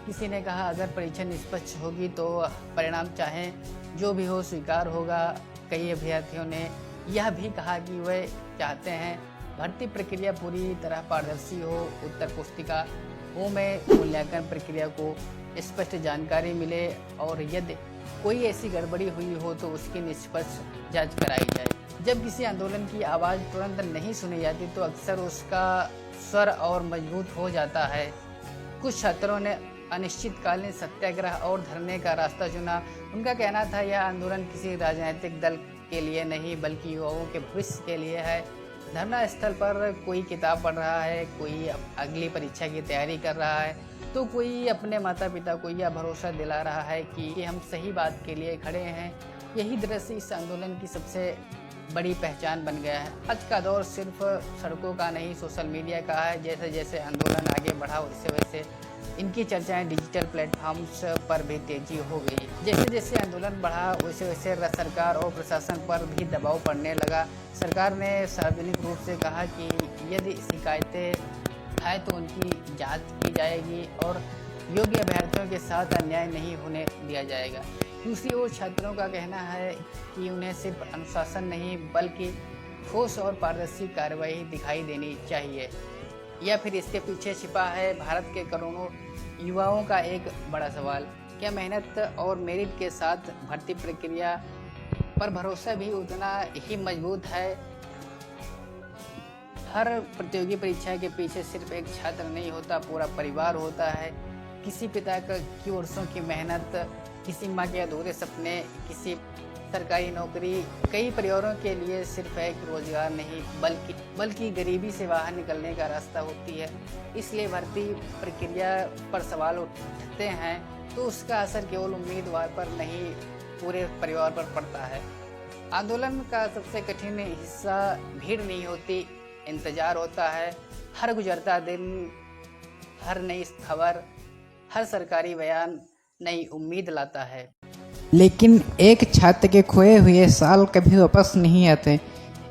किसी ने कहा अगर परीक्षा निष्पक्ष होगी तो परिणाम चाहे जो भी हो स्वीकार होगा। कई अभ्यर्थियों ने यह भी कहा कि वे चाहते हैं भर्ती प्रक्रिया पूरी तरह पारदर्शी हो, उत्तर पुस्तिकाओं में मूल्यांकन प्रक्रिया को स्पष्ट जानकारी मिले और यदि कोई ऐसी गड़बड़ी हुई हो तो उसकी निष्पक्ष जांच कराई जाए। जब किसी आंदोलन की आवाज़ तुरंत नहीं सुनी जाती तो अक्सर उसका स्वर और मजबूत हो जाता है। कुछ छात्रों ने अनिश्चितकालीन सत्याग्रह और धरने का रास्ता चुना। उनका कहना था यह आंदोलन किसी राजनीतिक दल के लिए नहीं बल्कि युवाओं के भविष्य के लिए है। धरना स्थल पर कोई किताब पढ़ रहा है, कोई अगली परीक्षा की तैयारी कर रहा है, तो कोई अपने माता पिता को यह भरोसा दिला रहा है कि हम सही बात के लिए खड़े हैं। यही दृश्य इस आंदोलन की सबसे बड़ी पहचान बन गया है। आज का दौर सिर्फ सड़कों का नहीं, सोशल मीडिया का है। जैसे जैसे आंदोलन आगे बढ़ा वैसे वैसे इनकी चर्चाएं डिजिटल प्लेटफॉर्म्स पर भी तेजी हो गई। जैसे जैसे आंदोलन बढ़ा वैसे वैसे सरकार और प्रशासन पर भी दबाव पड़ने लगा। सरकार ने सार्वजनिक रूप से कहा कि यदि शिकायतें है तो उनकी जांच की जाएगी और योग्य अभ्यर्थियों के साथ अन्याय नहीं होने दिया जाएगा। दूसरी ओर छात्रों का कहना है कि उन्हें सिर्फ अनुशासन नहीं बल्कि ठोस और पारदर्शी कार्रवाई दिखाई देनी चाहिए। या फिर इसके पीछे छिपा है भारत के करोड़ों युवाओं का एक बड़ा सवाल, क्या मेहनत और मेरिट के साथ भर्ती प्रक्रिया पर भरोसा भी उतना ही मजबूत है? हर प्रतियोगी परीक्षा के पीछे सिर्फ एक छात्र नहीं होता, पूरा परिवार होता है। किसी पिता की वर्षों की मेहनत, किसी माँ के अधूरे सपने, किसी सरकारी नौकरी। कई परिवारों के लिए सिर्फ एक रोजगार नहीं बल्कि गरीबी से बाहर निकलने का रास्ता होती है। इसलिए भर्ती प्रक्रिया पर सवाल उठते हैं तो उसका असर केवल उम्मीदवार पर नहीं पूरे परिवार पर पड़ता है। आंदोलन का सबसे कठिन हिस्सा भीड़ नहीं होती, इंतजार होता है। हर गुजरता दिन, हर नई खबर, हर सरकारी बयान नई उम्मीद लाता है। लेकिन एक छात्र के खोए हुए साल कभी वापस नहीं आते।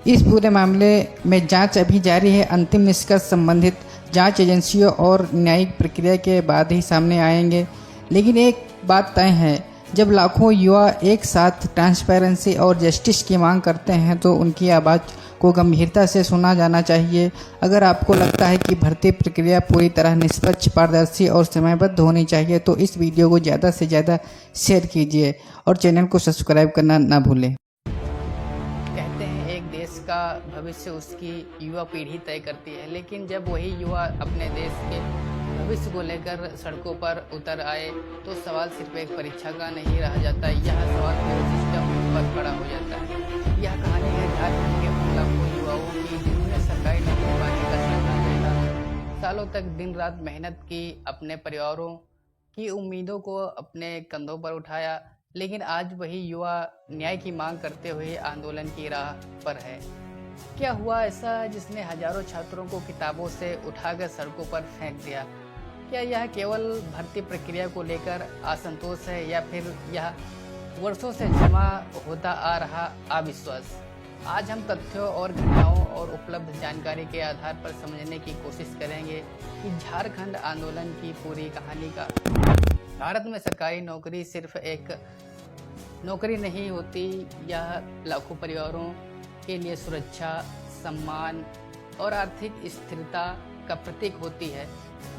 इस पूरे मामले में जांच अभी जारी है। अंतिम निष्कर्ष संबंधित जांच एजेंसियों और न्यायिक प्रक्रिया के बाद ही सामने आएंगे। लेकिन एक बात तय है, जब लाखों युवा एक साथ ट्रांसपेरेंसी और जस्टिस की मांग करते हैं तो उनकी आवाज़ को गंभीरता से सुना जाना चाहिए। अगर आपको लगता है कि भर्ती प्रक्रिया पूरी तरह निष्पक्ष, पारदर्शी और समयबद्ध होनी चाहिए तो इस वीडियो को ज़्यादा से ज़्यादा शेयर कीजिए और चैनल को सब्सक्राइब करना ना भूलें। कहते हैं एक देश का भविष्य उसकी युवा पीढ़ी तय करती है, लेकिन जब वही युवा अपने देश के भविष्य को लेकर सड़कों पर उतर आए तो सवाल सिर्फ एक परीक्षा का नहीं रह जाता। यह सवाल पूरे सिस्टम पर खड़ा हो जाता है। यह कहानी है झारखंड के उन लाखों युवाओं की जिन्होंने सरकारी नौकरी पाने का सपना देखा, सालों तक दिन रात मेहनत की, अपने परिवारों की उम्मीदों को अपने कंधों पर उठाया, लेकिन आज वही युवा न्याय की मांग करते हुए आंदोलन की राह पर है। क्या हुआ ऐसा जिसने हजारों छात्रों को किताबों से उठाकर सड़कों पर फेंक दिया? क्या यह केवल भर्ती प्रक्रिया को लेकर असंतोष है या फिर यह वर्षों से जमा होता आ रहा अविश्वास? आज हम तथ्यों और घटनाओं और उपलब्ध जानकारी के आधार पर समझने की कोशिश करेंगे कि झारखंड आंदोलन की पूरी कहानी का। भारत में सरकारी नौकरी सिर्फ एक नौकरी नहीं होती, यह लाखों परिवारों के लिए सुरक्षा, सम्मान और आर्थिक स्थिरता का प्रतीक होती है।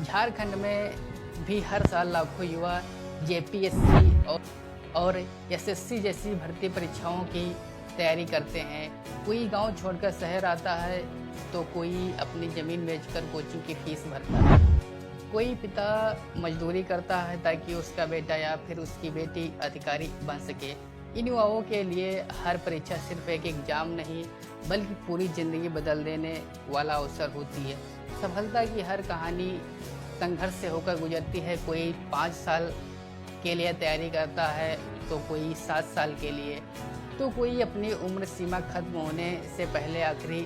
झारखंड में भी हर साल लाखों युवा जेपीएससी और एसएससी जैसी भर्ती परीक्षाओं की तैयारी करते हैं। कोई गांव छोड़कर शहर आता है तो कोई अपनी ज़मीन बेचकर कोचिंग की फीस भरता है। कोई पिता मजदूरी करता है ताकि उसका बेटा या फिर उसकी बेटी अधिकारी बन सके। इन युवाओं के लिए हर परीक्षा सिर्फ एक एग्जाम नहीं बल्कि पूरी ज़िंदगी बदल देने वाला अवसर होती है। सफलता की हर कहानी संघर्ष से होकर गुजरती है। कोई 5 साल के लिए तैयारी करता है तो कोई 7 साल के लिए, तो कोई अपनी उम्र सीमा खत्म होने से पहले आखिरी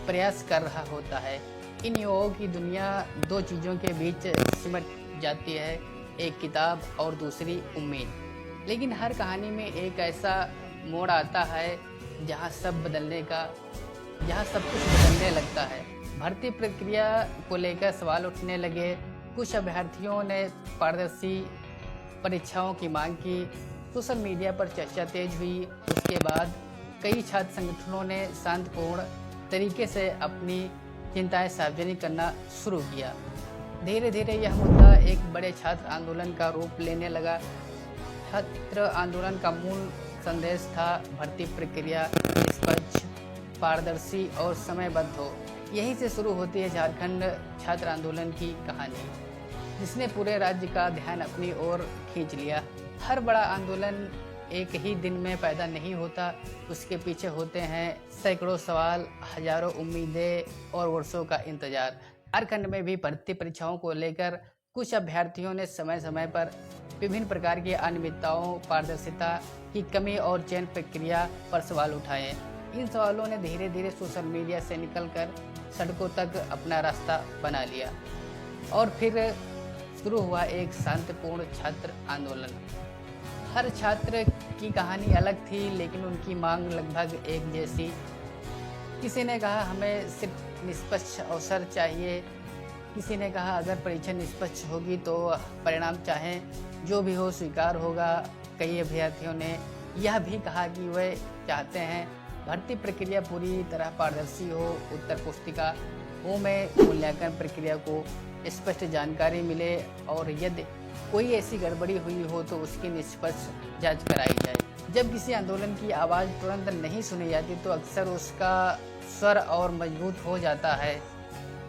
प्रयास कर रहा होता है। इन युवाओं की दुनिया दो चीज़ों के बीच सिमट जाती है, एक किताब और दूसरी उम्मीद। लेकिन हर कहानी में एक ऐसा मोड़ आता है जहाँ सब कुछ बदलने लगता है। भर्ती प्रक्रिया को लेकर सवाल उठने लगे। कुछ अभ्यर्थियों ने पारदर्शी परीक्षाओं की मांग की, सोशल मीडिया पर चर्चा तेज हुई। उसके बाद कई छात्र संगठनों ने शांतिपूर्ण तरीके से अपनी चिंताएं सार्वजनिक करना शुरू किया। धीरे धीरे यह मुद्दा एक बड़े छात्र आंदोलन का रूप लेने लगा। छात्र आंदोलन का मूल संदेश था भर्ती प्रक्रिया निष्पक्ष, पारदर्शी और समयबद्ध हो। यहीं से शुरू होती है झारखंड छात्र आंदोलन की कहानी, जिसने पूरे राज्य का ध्यान अपनी ओर खींच लिया। हर बड़ा आंदोलन एक ही दिन में पैदा नहीं होता, उसके पीछे होते हैं सैकड़ों सवाल, हजारों उम्मीदें और वर्षों का इंतजार। झारखंड में भी भर्ती परीक्षाओं को लेकर कुछ अभ्यर्थियों ने समय समय पर विभिन्न प्रकार की अनियमितताओं, पारदर्शिता की कमी और चयन प्रक्रिया पर सवाल उठाए। इन सवालों ने धीरे धीरे सोशल मीडिया से निकलकर सड़कों तक अपना रास्ता बना लिया और फिर शुरू हुआ एक शांतिपूर्ण छात्र आंदोलन। हर छात्र की कहानी अलग थी, लेकिन उनकी मांग लगभग एक जैसी। किसी ने कहा हमें सिर्फ निष्पक्ष अवसर चाहिए, किसी ने कहा अगर परीक्षा निष्पक्ष होगी तो परिणाम चाहे जो भी हो स्वीकार होगा। कई अभ्यर्थियों ने यह भी कहा कि वे चाहते हैं भर्ती प्रक्रिया पूरी तरह पारदर्शी हो, उत्तर पुस्तिकाओं में मूल्यांकन प्रक्रिया को स्पष्ट जानकारी मिले और यदि कोई ऐसी गड़बड़ी हुई हो तो उसकी निष्पक्ष जांच कराई जाए। जब किसी आंदोलन की आवाज़ तुरंत नहीं सुनी जाती तो अक्सर उसका स्वर और मजबूत हो जाता है।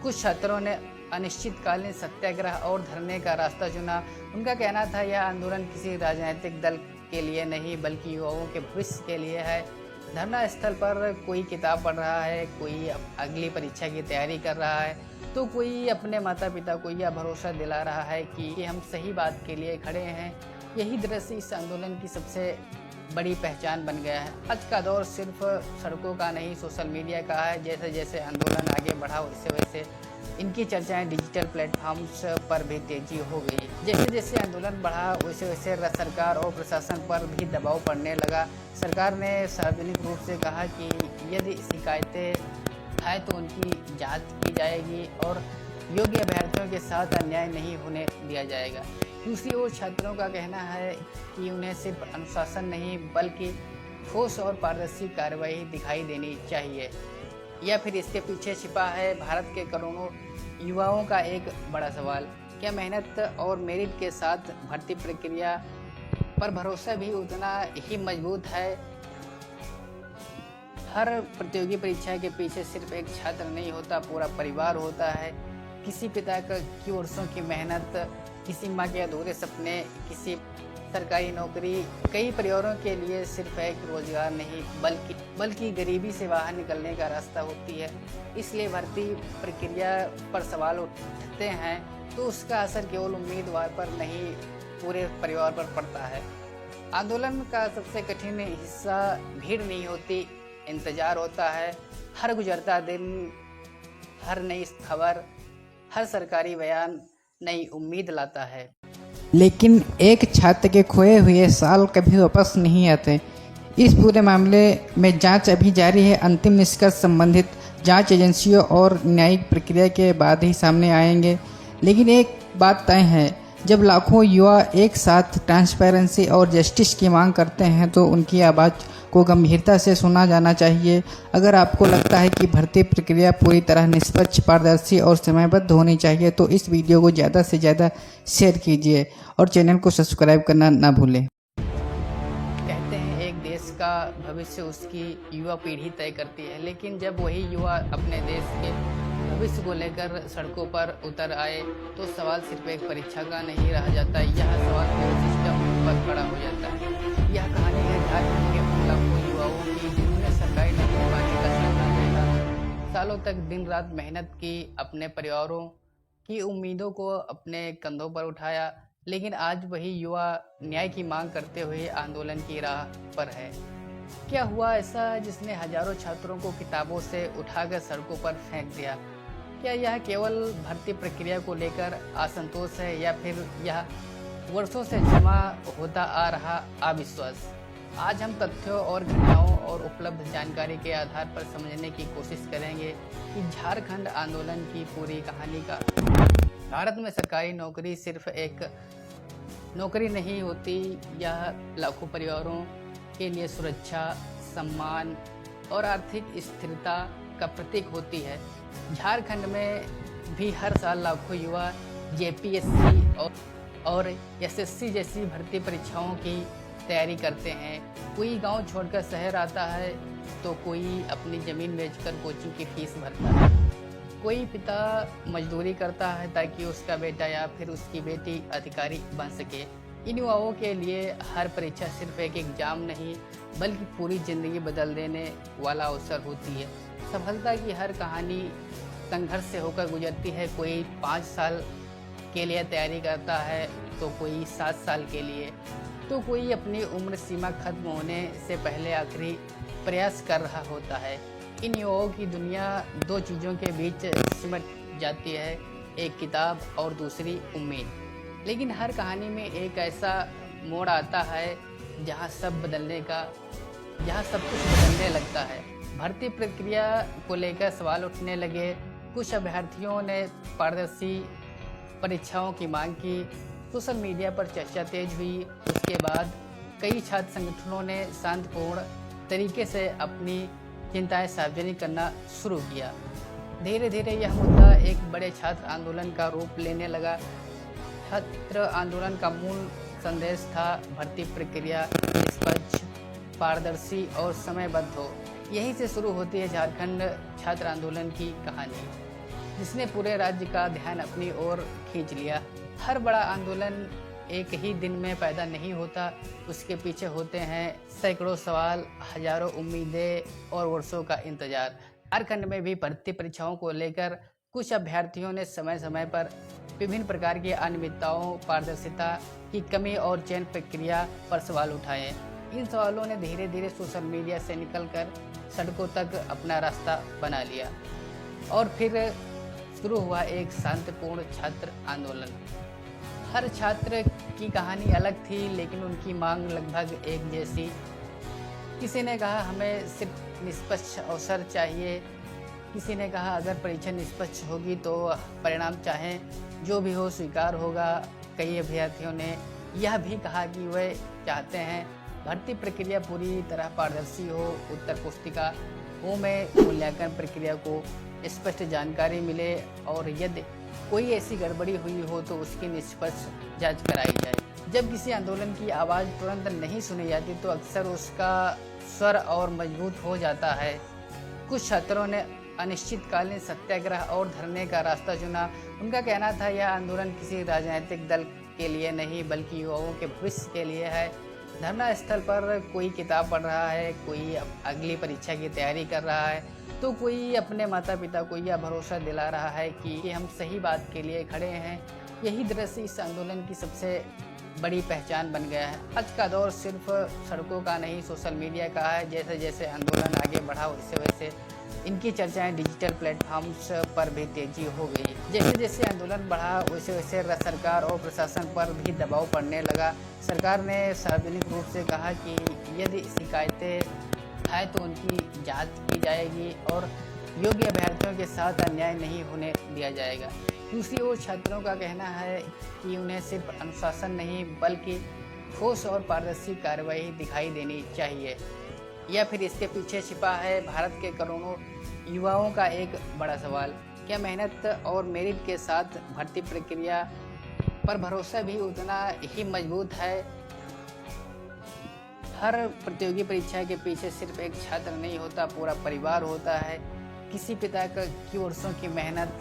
कुछ छात्रों ने अनिश्चितकालीन सत्याग्रह और धरने का रास्ता चुना। उनका कहना था यह आंदोलन किसी राजनीतिक दल के लिए नहीं बल्कि युवाओं के भविष्य के लिए है। धरना स्थल पर कोई किताब पढ़ रहा है, कोई अगली परीक्षा की तैयारी कर रहा है, तो कोई अपने माता पिता को यह भरोसा दिला रहा है कि हम सही बात के लिए खड़े हैं। यही दृश्य इस आंदोलन की सबसे बड़ी पहचान बन गया है। आज का दौर सिर्फ सड़कों का नहीं, सोशल मीडिया का है। जैसे जैसे आंदोलन आगे बढ़ा वैसे वैसे इनकी चर्चाएं डिजिटल प्लेटफॉर्म्स पर भी तेजी हो गई। जैसे जैसे आंदोलन बढ़ा वैसे वैसे सरकार और प्रशासन पर भी दबाव पड़ने लगा। सरकार ने सार्वजनिक रूप से कहा कि यदि शिकायतें हैं तो उनकी जांच की जाएगी और योग्य अभ्यर्थियों के साथ अन्याय नहीं होने दिया जाएगा। दूसरी ओर छात्रों का कहना है कि उन्हें सिर्फ अनुशासन नहीं बल्कि ठोस और पारदर्शी कार्रवाई दिखाई देनी चाहिए। या फिर इसके पीछे छिपा है भारत के करोड़ों युवाओं का एक बड़ा सवाल, क्या मेहनत और मेरिट के साथ भर्ती प्रक्रिया पर भरोसा भी उतना ही मजबूत है? हर प्रतियोगी परीक्षा के पीछे सिर्फ एक छात्र नहीं होता, पूरा परिवार होता है। किसी पिता की वर्षों की मेहनत, किसी माँ के अधूरे सपने, किसी सरकारी नौकरी, कई परिवारों के लिए सिर्फ एक रोजगार नहीं बल्कि गरीबी से बाहर निकलने का रास्ता होती है। इसलिए भर्ती प्रक्रिया पर सवाल उठते हैं तो उसका असर केवल उम्मीदवार पर नहीं पूरे परिवार पर पड़ता है। आंदोलन का सबसे कठिन हिस्सा भीड़ नहीं होती, इंतजार होता है। हर गुजरता दिन, हर नई खबर, हर सरकारी बयान नई उम्मीद लाता है। लेकिन एक छात्र के खोए हुए साल कभी वापस नहीं आते। इस पूरे मामले में जांच अभी जारी है। अंतिम निष्कर्ष संबंधित जांच एजेंसियों और न्यायिक प्रक्रिया के बाद ही सामने आएंगे। लेकिन एक बात तय है, जब लाखों युवा एक साथ ट्रांसपेरेंसी और जस्टिस की मांग करते हैं तो उनकी आवाज़ को गंभीरता से सुना जाना चाहिए। अगर आपको लगता है कि भर्ती प्रक्रिया पूरी तरह निष्पक्ष, पारदर्शी और समयबद्ध होनी चाहिए तो इस वीडियो को ज़्यादा से ज़्यादा शेयर कीजिए और चैनल को सब्सक्राइब करना ना भूलें। कहते हैं एक देश का भविष्य उसकी युवा पीढ़ी तय करती है, लेकिन जब वही युवा अपने देश के भविष्य को लेकर सड़कों पर उतर आए तो सवाल सिर्फ एक परीक्षा का नहीं रह जाता, यह सवाल पूरे सिस्टम पर खड़ा हो जाता है। यह कहानी है झारखंड के उन लाखों युवाओं की जिन्होंने सरकारी नौकरी पाने का सपना देखा, सालों तक दिन रात मेहनत की, अपने परिवारों की उम्मीदों को अपने कंधों पर उठाया, लेकिन आज वही युवा न्याय की मांग करते हुए आंदोलन की राह पर है। क्या हुआ ऐसा जिसने हजारों छात्रों को किताबों से उठाकर सड़कों पर फेंक दिया? क्या यह केवल भर्ती प्रक्रिया को लेकर असंतोष है या फिर यह वर्षों से जमा होता आ रहा अविश्वास? आज हम तथ्यों और घटनाओं और उपलब्ध जानकारी के आधार पर समझने की कोशिश करेंगे कि झारखंड आंदोलन की पूरी कहानी का। भारत में सरकारी नौकरी सिर्फ एक नौकरी नहीं होती, यह लाखों परिवारों के लिए सुरक्षा, सम्मान और आर्थिक स्थिरता का प्रतीक होती है। झारखंड में भी हर साल लाखों युवा जेपीएससी और एसएससी जैसी भर्ती परीक्षाओं की तैयारी करते हैं। कोई गांव छोड़कर शहर आता है तो कोई अपनी ज़मीन बेचकर कोचिंग की फीस भरता है। कोई पिता मजदूरी करता है ताकि उसका बेटा या फिर उसकी बेटी अधिकारी बन सके। इन युवाओं के लिए हर परीक्षा सिर्फ एक एग्जाम नहीं बल्कि पूरी ज़िंदगी बदल देने वाला अवसर होती है। सफलता की हर कहानी संघर्ष से होकर गुजरती है। कोई 5 साल के लिए तैयारी करता है तो कोई 7 साल के लिए, तो कोई अपनी उम्र सीमा खत्म होने से पहले आखिरी प्रयास कर रहा होता है। इन युवाओं की दुनिया दो चीज़ों के बीच सिमट जाती है, एक किताब और दूसरी उम्मीद। लेकिन हर कहानी में एक ऐसा मोड़ आता है जहाँ सब कुछ बदलने लगता है। भर्ती प्रक्रिया को लेकर सवाल उठने लगे। कुछ अभ्यर्थियों ने पारदर्शी परीक्षाओं की मांग की, सोशल मीडिया पर चर्चा तेज हुई। उसके बाद कई छात्र संगठनों ने शांतिपूर्ण तरीके से अपनी चिंताएं सार्वजनिक करना शुरू किया। धीरे धीरे यह मुद्दा एक बड़े छात्र आंदोलन का रूप लेने लगा। छात्र आंदोलन का मूल संदेश था भर्ती प्रक्रिया निष्पक्ष, पारदर्शी और समयबद्ध हो। यहीं से शुरू होती है झारखंड छात्र आंदोलन की कहानी, जिसने पूरे राज्य का ध्यान अपनी ओर खींच लिया। हर बड़ा आंदोलन एक ही दिन में पैदा नहीं होता, उसके पीछे होते हैं सैकड़ों सवाल, हजारों उम्मीदें और वर्षों का इंतजार। झारखंड में भी भर्ती परीक्षाओं को लेकर कुछ अभ्यर्थियों ने समय समय पर विभिन्न प्रकार की अनियमितताओं, पारदर्शिता की कमी और चयन प्रक्रिया पर सवाल उठाए। इन सवालों ने धीरे धीरे सोशल मीडिया से निकलकर सड़कों तक अपना रास्ता बना लिया और फिर शुरू हुआ एक शांतिपूर्ण छात्र आंदोलन। हर छात्र की कहानी अलग थी, लेकिन उनकी मांग लगभग एक जैसी। किसी ने कहा हमें सिर्फ निष्पक्ष अवसर चाहिए, किसी ने कहा अगर परीक्षा निष्पक्ष होगी तो परिणाम चाहे जो भी हो स्वीकार होगा। कई अभ्यर्थियों ने यह भी कहा कि वे चाहते हैं भर्ती प्रक्रिया पूरी तरह पारदर्शी हो, उत्तर पुस्तिकाओं में मूल्यांकन प्रक्रिया को स्पष्ट जानकारी मिले और यदि कोई ऐसी गड़बड़ी हुई हो तो उसकी निष्पक्ष जांच कराई जाए। जब किसी आंदोलन की आवाज़ तुरंत नहीं सुनी जाती तो अक्सर उसका स्वर और मजबूत हो जाता है। कुछ छात्रों ने अनिश्चितकालीन सत्याग्रह और धरने का रास्ता चुना। उनका कहना था यह आंदोलन किसी राजनीतिक दल के लिए नहीं बल्कि युवाओं के भविष्य के लिए है। धरना स्थल पर कोई किताब पढ़ रहा है, कोई अगली परीक्षा की तैयारी कर रहा है, तो कोई अपने माता पिता को यह भरोसा दिला रहा है कि हम सही बात के लिए खड़े हैं। यही दृश्य इस आंदोलन की सबसे बड़ी पहचान बन गया है। आज का दौर सिर्फ सड़कों का नहीं, सोशल मीडिया का है। जैसे जैसे आंदोलन आगे बढ़ा वैसे वैसे इनकी चर्चाएं डिजिटल प्लेटफॉर्म्स पर भी तेजी हो गई। जैसे जैसे आंदोलन बढ़ा वैसे वैसे सरकार और प्रशासन पर भी दबाव पड़ने लगा। सरकार ने सार्वजनिक रूप से कहा कि यदि शिकायतें आए तो उनकी जांच की जाएगी और योग्य अभ्यर्थियों के साथ अन्याय नहीं होने दिया जाएगा। दूसरी ओर छात्रों का कहना है कि उन्हें सिर्फ अनुशासन नहीं बल्कि ठोस और पारदर्शी कार्रवाई दिखाई देनी चाहिए। या फिर इसके पीछे छिपा है भारत के करोड़ों युवाओं का एक बड़ा सवाल। क्या मेहनत और मेरिट के साथ भर्ती प्रक्रिया पर भरोसा भी उतना ही मजबूत है? हर प्रतियोगी परीक्षा के पीछे सिर्फ एक छात्र नहीं होता, पूरा परिवार होता है। किसी पिता की वर्षों की मेहनत,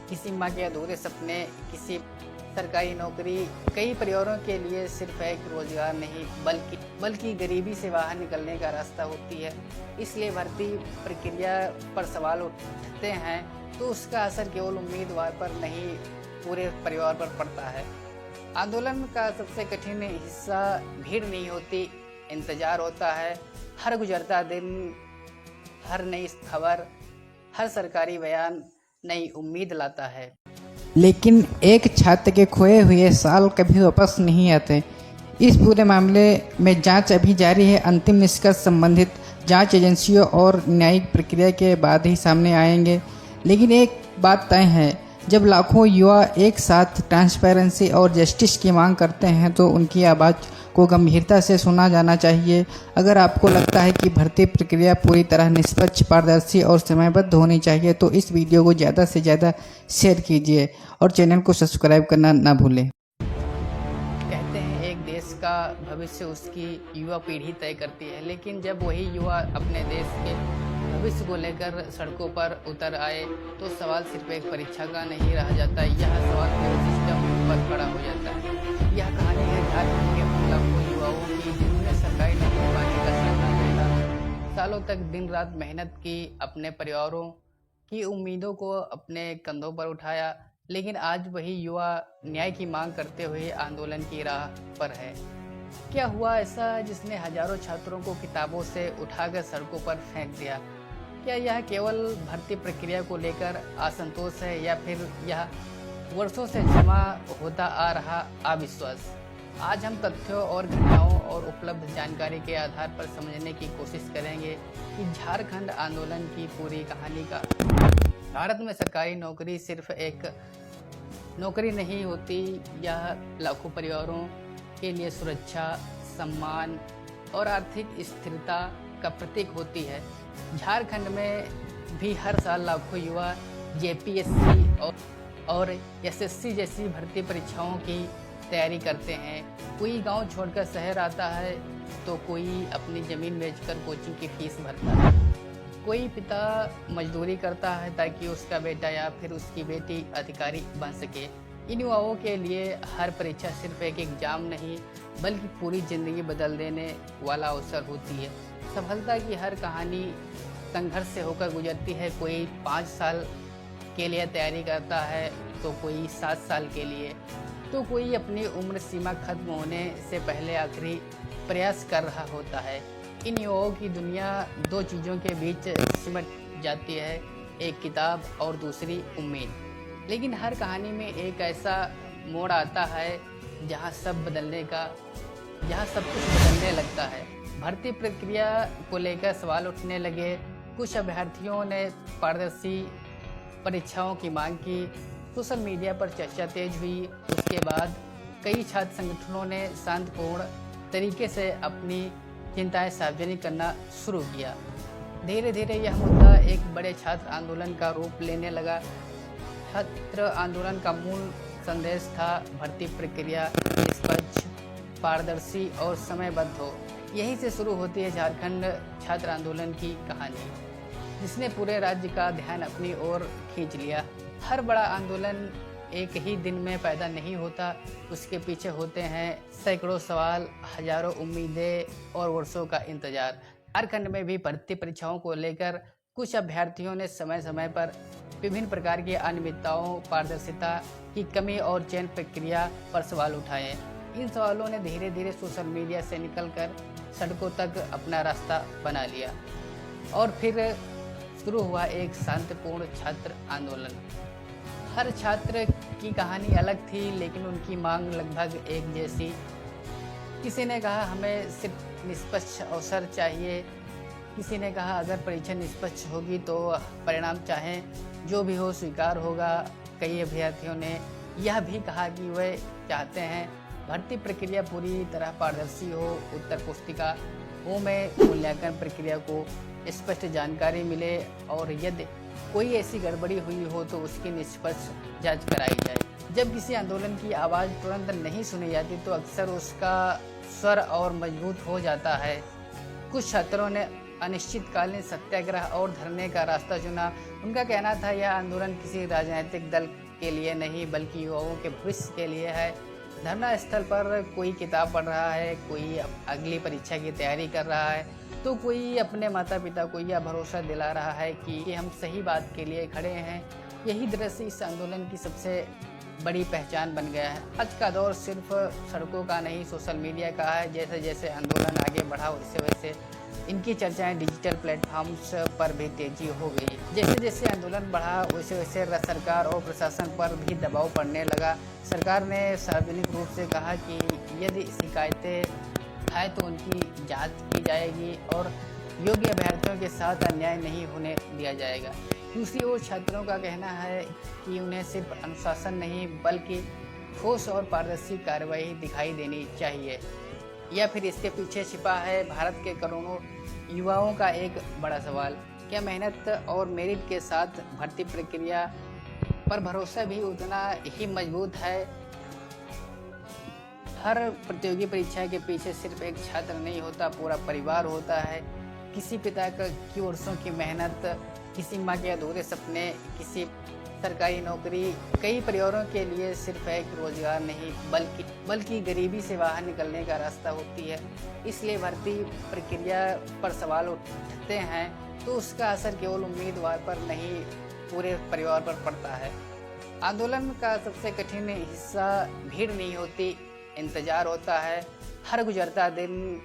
किसी माँ के अधूरे सपने, किसी सरकारी नौकरी। कई परिवारों के लिए सिर्फ एक रोजगार नहीं बल्कि गरीबी से बाहर निकलने का रास्ता होती है। इसलिए भर्ती प्रक्रिया पर सवाल उठते हैं तो उसका असर केवल उम्मीदवार पर नहीं पूरे परिवार पर पड़ता है। आंदोलन का सबसे कठिन हिस्सा भीड़ नहीं होती, इंतजार होता है। हर गुजरता दिन, हर नई खबर, हर सरकारी बयान नई उम्मीद लाता है। लेकिन एक छात्र के खोए हुए साल कभी वापस नहीं आते। इस पूरे मामले में जांच अभी जारी है। अंतिम निष्कर्ष संबंधित जांच एजेंसियों और न्यायिक प्रक्रिया के बाद ही सामने आएंगे। लेकिन एक बात तय है, जब लाखों युवा एक साथ ट्रांसपेरेंसी और जस्टिस की मांग करते हैं तो उनकी आवाज़ को गंभीरता से सुना जाना चाहिए। अगर आपको लगता है कि भर्ती प्रक्रिया पूरी तरह निष्पक्ष, पारदर्शी और समयबद्ध होनी चाहिए तो इस वीडियो को ज़्यादा से ज़्यादा शेयर कीजिए और चैनल को सब्सक्राइब करना ना भूलें। कहते हैं एक देश का भविष्य उसकी युवा पीढ़ी तय करती है, लेकिन जब वही युवा अपने देश के भविष्य को लेकर सड़कों पर उतर आए तो सवाल सिर्फ एक परीक्षा का नहीं रह जाता। यह सवाल पूरे सिस्टम पर खड़ा हो जाता है। यह कहानी है झारखंड के लाखों युवाओं की जिन्होंने सरकारी नौकरी पाने का सपना देखा, सालों तक दिन रात मेहनत की, अपने परिवारों की उम्मीदों को अपने कंधों पर उठाया, लेकिन आज वही युवा न्याय की मांग करते हुए आंदोलन की राह पर है। क्या हुआ ऐसा जिसने हजारों छात्रों को किताबों से उठाकर सड़कों पर फेंक दिया? क्या यह केवल भर्ती प्रक्रिया को लेकर असंतोष है या फिर यह वर्षों से जमा होता आ रहा अविश्वास? आज हम तथ्यों और घटनाओं और उपलब्ध जानकारी के आधार पर समझने की कोशिश करेंगे कि झारखंड आंदोलन की पूरी कहानी का। भारत में सरकारी नौकरी सिर्फ एक नौकरी नहीं होती, यह लाखों परिवारों के लिए सुरक्षा, सम्मान और आर्थिक स्थिरता का प्रतीक होती है। झारखंड में भी हर साल लाखों युवा जेपीएससी और एसएससी जैसी भर्ती परीक्षाओं की तैयारी करते हैं। कोई गांव छोड़कर शहर आता है तो कोई अपनी ज़मीन बेचकर कोचिंग की फीस भरता है। कोई पिता मजदूरी करता है ताकि उसका बेटा या फिर उसकी बेटी अधिकारी बन सके। इन युवाओं के लिए हर परीक्षा सिर्फ एक एग्जाम नहीं बल्कि पूरी ज़िंदगी बदल देने वाला अवसर होती है। सफलता की हर कहानी संघर्ष से होकर गुजरती है। कोई 5 साल के लिए तैयारी करता है तो कोई 7 साल के लिए, तो कोई अपनी उम्र सीमा खत्म होने से पहले आखिरी प्रयास कर रहा होता है। इन युवाओं की दुनिया 2 चीज़ों के बीच सिमट जाती है, एक किताब और दूसरी उम्मीद। लेकिन हर कहानी में एक ऐसा मोड़ आता है जहाँ सब कुछ बदलने लगता है। भर्ती प्रक्रिया को लेकर सवाल उठने लगे। कुछ अभ्यर्थियों ने पारदर्शी परीक्षाओं की मांग की। सोशल मीडिया पर चर्चा तेज हुई। उसके बाद कई छात्र संगठनों ने शांतिपूर्ण तरीके से अपनी चिंताएं सार्वजनिक करना शुरू किया। धीरे धीरे यह मुद्दा एक बड़े छात्र आंदोलन का रूप लेने लगा। छात्र आंदोलन का मूल संदेश था भर्ती प्रक्रिया निष्पक्ष, पारदर्शी और समयबद्ध हो। यहीं से शुरू होती है झारखंड छात्र आंदोलन की कहानी, जिसने पूरे राज्य का ध्यान अपनी ओर खींच लिया। हर बड़ा आंदोलन एक ही दिन में पैदा नहीं होता, उसके पीछे होते हैं सैकड़ों सवाल, हजारों उम्मीदें और वर्षों का इंतजार। झारखंड में भी भर्ती परीक्षाओं को लेकर कुछ अभ्यर्थियों ने समय समय पर विभिन्न प्रकार की अनियमितताओं, पारदर्शिता की कमी और चयन प्रक्रिया पर सवाल उठाए। इन सवालों ने धीरे धीरे सोशल मीडिया से निकलकर सड़कों तक अपना रास्ता बना लिया और फिर शुरू हुआ एक शांतिपूर्ण छात्र आंदोलन। हर छात्र की कहानी अलग थी, लेकिन उनकी मांग लगभग एक जैसी। किसी ने कहा हमें सिर्फ निष्पक्ष अवसर चाहिए, किसी ने कहा अगर परीक्षा निष्पक्ष होगी तो परिणाम चाहे जो भी हो स्वीकार होगा। कई अभ्यर्थियों ने यह भी कहा कि वे चाहते हैं भर्ती प्रक्रिया पूरी तरह पारदर्शी हो, उत्तर पुस्तिकाओं में मूल्यांकन प्रक्रिया को स्पष्ट जानकारी मिले और यदि कोई ऐसी गड़बड़ी हुई हो तो उसकी निष्पक्ष जांच कराई जाए। जब किसी आंदोलन की आवाज़ तुरंत नहीं सुनी जाती तो अक्सर उसका स्वर और मजबूत हो जाता है। कुछ छात्रों ने अनिश्चितकालीन सत्याग्रह और धरने का रास्ता चुना। उनका कहना था यह आंदोलन किसी राजनीतिक दल के लिए नहीं बल्कि युवाओं के भविष्य के लिए है। धरना स्थल पर कोई किताब पढ़ रहा है, कोई अगली परीक्षा की तैयारी कर रहा है, तो कोई अपने माता पिता को यह भरोसा दिला रहा है कि हम सही बात के लिए खड़े हैं। यही दृश्य इस आंदोलन की सबसे बड़ी पहचान बन गया है। आज का दौर सिर्फ सड़कों का नहीं, सोशल मीडिया का है। जैसे जैसे आंदोलन आगे बढ़ा वैसे वैसे इनकी चर्चाएं डिजिटल प्लेटफॉर्म्स पर भी तेजी हो गई। जैसे जैसे आंदोलन बढ़ा वैसे वैसे सरकार और प्रशासन पर भी दबाव पड़ने लगा। सरकार ने सार्वजनिक रूप से कहा कि यदि शिकायतें आए तो उनकी जांच की जाएगी और योग्य अभ्यर्थियों के साथ अन्याय नहीं होने दिया जाएगा। दूसरी ओर छात्रों का कहना है कि उन्हें सिर्फ अनुशासन नहीं बल्कि ठोस और पारदर्शी कार्रवाई दिखाई देनी चाहिए। या फिर इसके पीछे छिपा है भारत के करोड़ों युवाओं का एक बड़ा सवाल, क्या मेहनत और मेरिट के साथ भर्ती प्रक्रिया पर भरोसा भी उतना ही मजबूत है? हर प्रतियोगी परीक्षा के पीछे सिर्फ एक छात्र नहीं होता, पूरा परिवार होता है। किसी पिता की वर्षों की मेहनत, किसी माँ के अधूरे सपने, किसी सरकारी नौकरी। कई परिवारों के लिए सिर्फ एक रोजगार नहीं बल्कि गरीबी से बाहर निकलने का रास्ता होती है। इसलिए भर्ती प्रक्रिया पर सवाल उठते हैं तो उसका असर केवल उम्मीदवार पर नहीं पूरे परिवार पर पड़ता है। आंदोलन का सबसे कठिन हिस्सा भीड़ नहीं होती, इंतजार होता है। हर गुजरता दिन,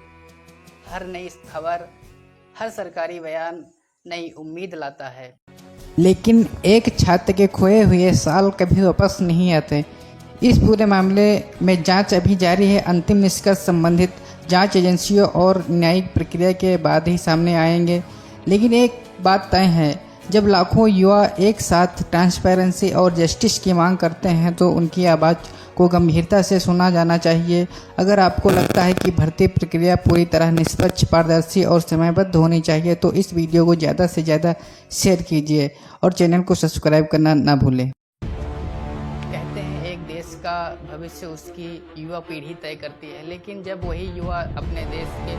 हर नई खबर, हर सरकारी बयान नई उम्मीद लाता है। लेकिन एक छात्र के खोए हुए साल कभी वापस नहीं आते। इस पूरे मामले में जांच अभी जारी है। अंतिम निष्कर्ष संबंधित जांच एजेंसियों और न्यायिक प्रक्रिया के बाद ही सामने आएंगे। लेकिन एक बात तय है, जब लाखों युवा एक साथ ट्रांसपेरेंसी और जस्टिस की मांग करते हैं तो उनकी आवाज़ को गंभीरता से सुना जाना चाहिए। अगर आपको लगता है कि भर्ती प्रक्रिया पूरी तरह निष्पक्ष, पारदर्शी और समयबद्ध होनी चाहिए तो इस वीडियो को ज़्यादा से ज़्यादा शेयर कीजिए और चैनल को सब्सक्राइब करना ना भूलें। कहते हैं एक देश का भविष्य उसकी युवा पीढ़ी तय करती है, लेकिन जब वही युवा अपने देश के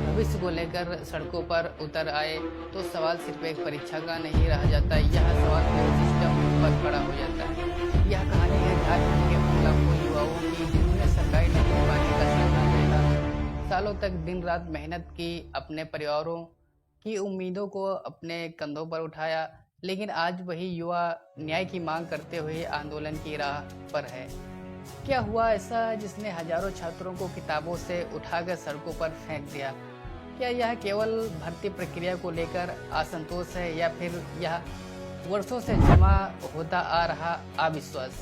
भविष्य को लेकर सड़कों पर उतर आए तो सवाल सिर्फ एक परीक्षा का नहीं रह जाता, यह सवाल पूरे सिस्टम पर खड़ा हो जाता है। यह कहानी है झारखंड के उन लाखों युवाओं की जिन्होंने सरकारी नौकरी पाने का सपना देखा, सालों तक दिन रात मेहनत की, अपने परिवारों की उम्मीदों को अपने कंधों पर उठाया। लेकिन आज वही युवा न्याय की मांग करते हुए आंदोलन की राह पर है। क्या हुआ ऐसा जिसने हजारों छात्रों को किताबों से उठाकर सड़कों पर फेंक दिया? क्या यह केवल भर्ती प्रक्रिया को लेकर असंतोष है या फिर यह वर्षों से जमा होता आ रहा अविश्वास।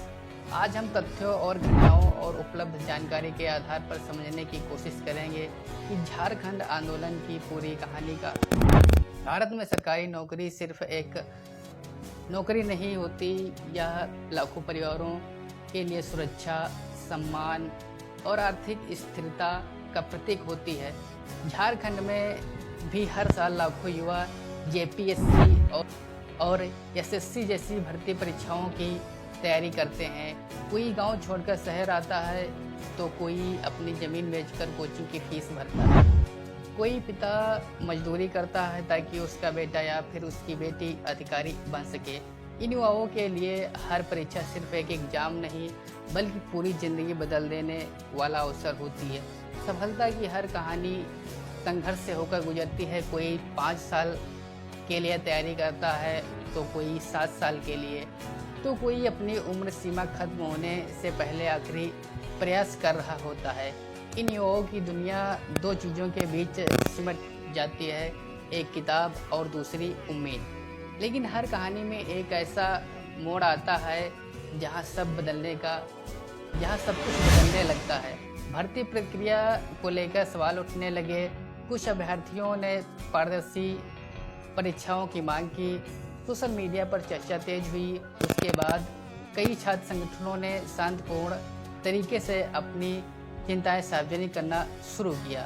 आज हम तथ्यों और घटनाओं और उपलब्ध जानकारी के आधार पर समझने की कोशिश करेंगे कि झारखंड आंदोलन की पूरी कहानी का। भारत में सरकारी नौकरी सिर्फ एक नौकरी नहीं होती, यह लाखों परिवारों के लिए सुरक्षा, सम्मान और आर्थिक स्थिरता का प्रतीक होती है। झारखंड में भी हर साल लाखों युवा जेपीएससी और एसएससी जैसी भर्ती परीक्षाओं की तैयारी करते हैं। कोई गांव छोड़कर शहर आता है तो कोई अपनी ज़मीन बेचकर कोचिंग की फीस भरता है। कोई पिता मजदूरी करता है ताकि उसका बेटा या फिर उसकी बेटी अधिकारी बन सके। इन युवाओं के लिए हर परीक्षा सिर्फ एक एग्जाम नहीं बल्कि पूरी ज़िंदगी बदल देने वाला अवसर होती है। सफलता की हर कहानी संघर्ष से होकर गुजरती है। कोई 5 साल के लिए तैयारी करता है तो कोई 7 साल के लिए, तो कोई अपनी उम्र सीमा खत्म होने से पहले आखिरी प्रयास कर रहा होता है। इन युवाओं की दुनिया दो चीज़ों के बीच सिमट जाती है, एक किताब और दूसरी उम्मीद। लेकिन हर कहानी में एक ऐसा मोड़ आता है जहाँ सब कुछ बदलने लगता है। भर्ती प्रक्रिया को लेकर सवाल उठने लगे। कुछ अभ्यर्थियों ने पारदर्शी परीक्षाओं की मांग की। सोशल मीडिया पर चर्चा तेज हुई। उसके बाद कई छात्र संगठनों ने शांतिपूर्ण तरीके से अपनी चिंताएं सार्वजनिक करना शुरू किया।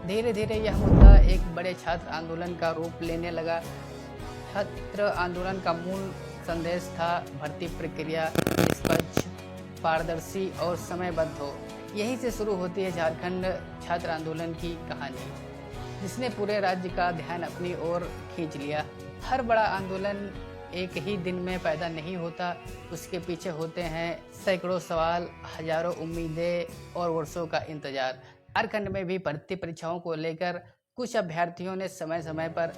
धीरे धीरे यह मुद्दा एक बड़े छात्र आंदोलन का रूप लेने लगा। छात्र आंदोलन का मूल संदेश था भर्ती प्रक्रिया निष्पक्ष, पारदर्शी और समयबद्ध हो। यहीं से शुरू होती है झारखंड छात्र आंदोलन की कहानी, जिसने पूरे राज्य का ध्यान अपनी ओर खींच लिया। हर बड़ा आंदोलन एक ही दिन में पैदा नहीं होता, उसके पीछे होते हैं सैकड़ों सवाल, हजारों उम्मीदें और वर्षों का इंतजार। झारखंड में भी भर्ती परीक्षाओं को लेकर कुछ अभ्यर्थियों ने समय समय पर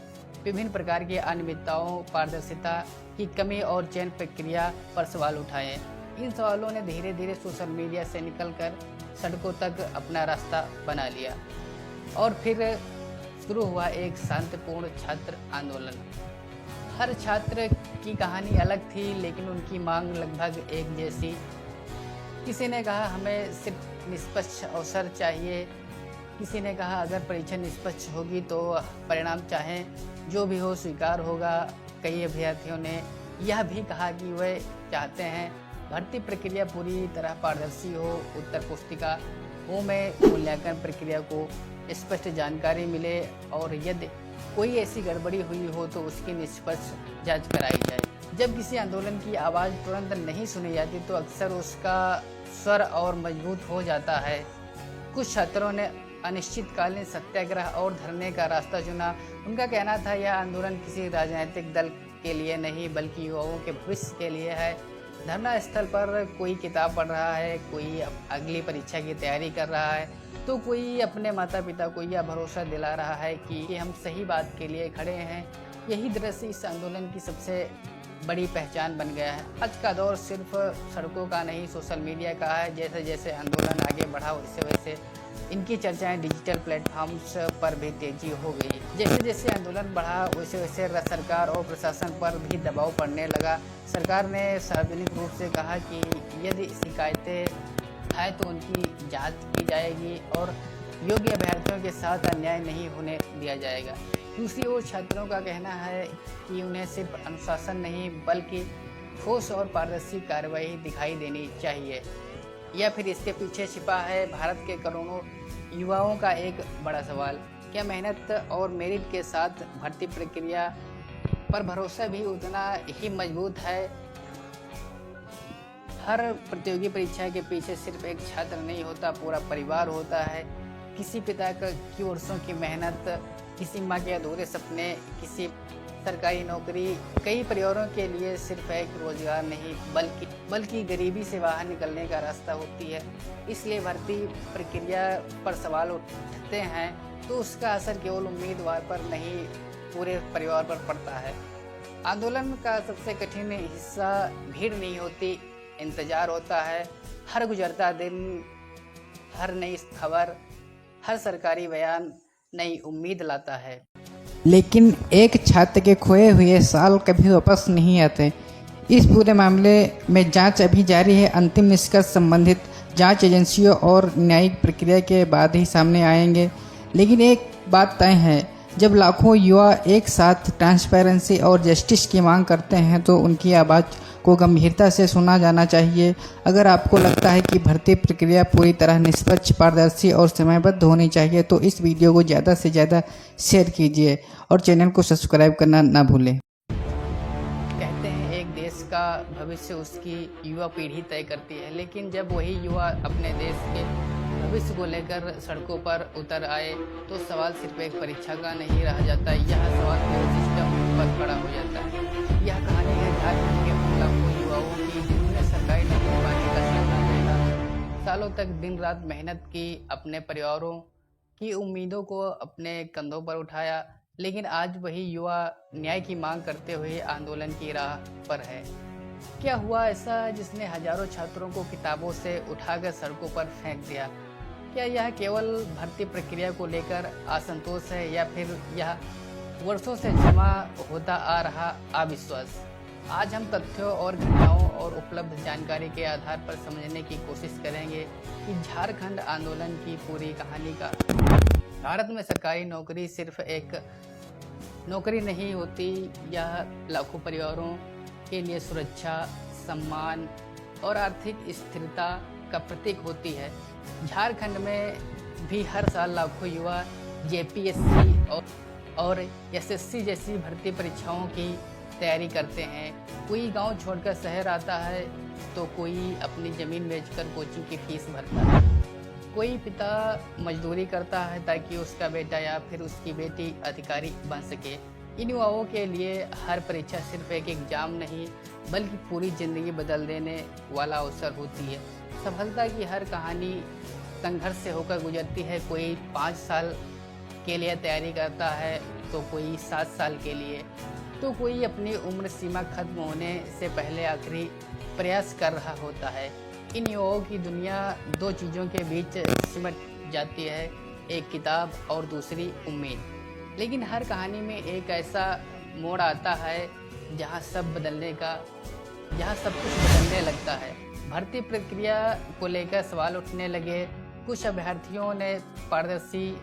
विभिन्न प्रकार की अनियमितताओं, पारदर्शिता की कमी और चयन प्रक्रिया पर सवाल उठाए। इन सवालों ने धीरे धीरे सोशल मीडिया से निकलकर सड़कों तक अपना रास्ता बना लिया और फिर शुरू हुआ एक शांतिपूर्ण छात्र आंदोलन। हर छात्र की कहानी अलग थी, लेकिन उनकी मांग लगभग एक जैसी। किसी ने कहा हमें सिर्फ निष्पक्ष अवसर चाहिए, किसी ने कहा अगर परीक्षा निष्पक्ष होगी तो परिणाम चाहे जो भी हो स्वीकार होगा। कई अभ्यर्थियों ने यह भी कहा कि वे चाहते हैं भर्ती प्रक्रिया पूरी तरह पारदर्शी हो, उत्तर पुस्तिकाओं में मूल्यांकन प्रक्रिया को स्पष्ट जानकारी मिले और यदि कोई ऐसी गड़बड़ी हुई हो तो उसकी निष्पक्ष जांच कराई जाए। जब किसी आंदोलन की आवाज़ तुरंत नहीं सुनी जाती तो अक्सर उसका स्वर और मजबूत हो जाता है। कुछ छात्रों ने अनिश्चितकालीन सत्याग्रह और धरने का रास्ता चुना। उनका कहना था यह आंदोलन किसी राजनीतिक दल के लिए नहीं बल्कि युवाओं के भविष्य के लिए है। धरना स्थल पर कोई किताब पढ़ रहा है, कोई अगली परीक्षा की तैयारी कर रहा है, तो कोई अपने माता पिता को यह भरोसा दिला रहा है कि हम सही बात के लिए खड़े हैं। यही दृश्य इस आंदोलन की सबसे बड़ी पहचान बन गया है। आज का दौर सिर्फ सड़कों का नहीं, सोशल मीडिया का है। जैसे जैसे आंदोलन आगे बढ़ा वैसे वैसे इनकी चर्चाएं डिजिटल प्लेटफॉर्म्स पर भी तेजी हो गई। जैसे जैसे आंदोलन बढ़ा वैसे वैसे सरकार और प्रशासन पर भी दबाव पड़ने लगा। सरकार ने सार्वजनिक रूप से कहा कि यदि शिकायतें है तो उनकी जांच की जाएगी और योग्य अभ्यर्थियों के साथ अन्याय नहीं होने दिया जाएगा। दूसरी ओर छात्रों का कहना है कि उन्हें सिर्फ अनुशासन नहीं बल्कि ठोस और पारदर्शी कार्रवाई दिखाई देनी चाहिए। या फिर इसके पीछे छिपा है भारत के करोड़ों युवाओं का एक बड़ा सवाल, क्या मेहनत और मेरिट के साथ भर्ती प्रक्रिया पर भरोसा भी उतना ही मजबूत है? हर प्रतियोगी परीक्षा के पीछे सिर्फ एक छात्र नहीं होता, पूरा परिवार होता है। किसी पिता की वर्षों की मेहनत, किसी माँ के अधूरे सपने, किसी सरकारी नौकरी। कई परिवारों के लिए सिर्फ एक रोजगार नहीं बल्कि गरीबी से बाहर निकलने का रास्ता होती है। इसलिए भर्ती प्रक्रिया पर सवाल उठते हैं तो उसका असर केवल उम्मीदवार पर नहीं पूरे परिवार पर पड़ता है। आंदोलन का सबसे कठिन हिस्सा भीड़ नहीं होती, इंतजार होता है। हर गुजरता दिन, हर नई खबर, हर सरकारी बयान नई उम्मीद लाता है। लेकिन एक छात्र के खोए हुए साल कभी वापस नहीं आते। इस पूरे मामले में जांच अभी जारी है। अंतिम निष्कर्ष संबंधित जांच एजेंसियों और न्यायिक प्रक्रिया के बाद ही सामने आएंगे। लेकिन एक बात तय है, जब लाखों युवा एक साथ ट्रांसपेरेंसी और जस्टिस की मांग करते हैं तो उनकी आवाज़ को गंभीरता से सुना जाना चाहिए। अगर आपको लगता है कि भर्ती प्रक्रिया पूरी तरह निष्पक्ष, पारदर्शी और समयबद्ध होनी चाहिए तो इस वीडियो को ज़्यादा से ज़्यादा शेयर कीजिए और चैनल को सब्सक्राइब करना ना भूलें। कहते हैं एक देश का भविष्य उसकी युवा पीढ़ी तय करती है, लेकिन जब वही युवा अपने देश के भविष्य को लेकर सड़कों पर उतर आए तो सवाल सिर्फ एक परीक्षा का नहीं रह जाता। यह सवाल पूरे सिस्टम पर खड़ा हो जाता है। यह कहानी है झारखंड के उन लाखों युवाओं की जिन्होंने सरकारी नौकरी पाने का सपना देखा, सालों तक दिन रात मेहनत की, अपने परिवारों की उम्मीदों को अपने कंधों पर उठाया, लेकिन आज वही युवा न्याय की मांग करते हुए आंदोलन की राह पर है। क्या हुआ ऐसा जिसने हजारों छात्रों को किताबों से उठाकर सड़कों पर फेंक दिया? क्या यह केवल भर्ती प्रक्रिया को लेकर असंतोष है या फिर यह वर्षों से जमा होता आ रहा अविश्वास? आज हम तथ्यों और घटनाओं और उपलब्ध जानकारी के आधार पर समझने की कोशिश करेंगे कि झारखंड आंदोलन की पूरी कहानी का। भारत में सरकारी नौकरी सिर्फ एक नौकरी नहीं होती, यह लाखों परिवारों के लिए सुरक्षा, सम्मान और आर्थिक स्थिरता का प्रतीक होती है। झारखंड में भी हर साल लाखों युवा जेपीएससी और एसएससी जैसी भर्ती परीक्षाओं की तैयारी करते हैं। कोई गांव छोड़कर शहर आता है तो कोई अपनी ज़मीन बेचकर कोचिंग की फीस भरता है। कोई पिता मजदूरी करता है ताकि उसका बेटा या फिर उसकी बेटी अधिकारी बन सके। इन युवाओं के लिए हर परीक्षा सिर्फ एक एग्जाम नहीं बल्कि पूरी ज़िंदगी बदल देने वाला अवसर होती है। सफलता की हर कहानी संघर्ष से होकर गुजरती है। कोई 5 साल के लिए तैयारी करता है तो कोई 7 साल के लिए, तो कोई अपनी उम्र सीमा खत्म होने से पहले आखिरी प्रयास कर रहा होता है। इन युवाओं की दुनिया दो चीज़ों के बीच सिमट जाती है, एक किताब और दूसरी उम्मीद। लेकिन हर कहानी में एक ऐसा मोड़ आता है जहाँ सब कुछ बदलने लगता है। भर्ती प्रक्रिया को लेकर सवाल उठने लगे। कुछ अभ्यर्थियों ने पारदर्शी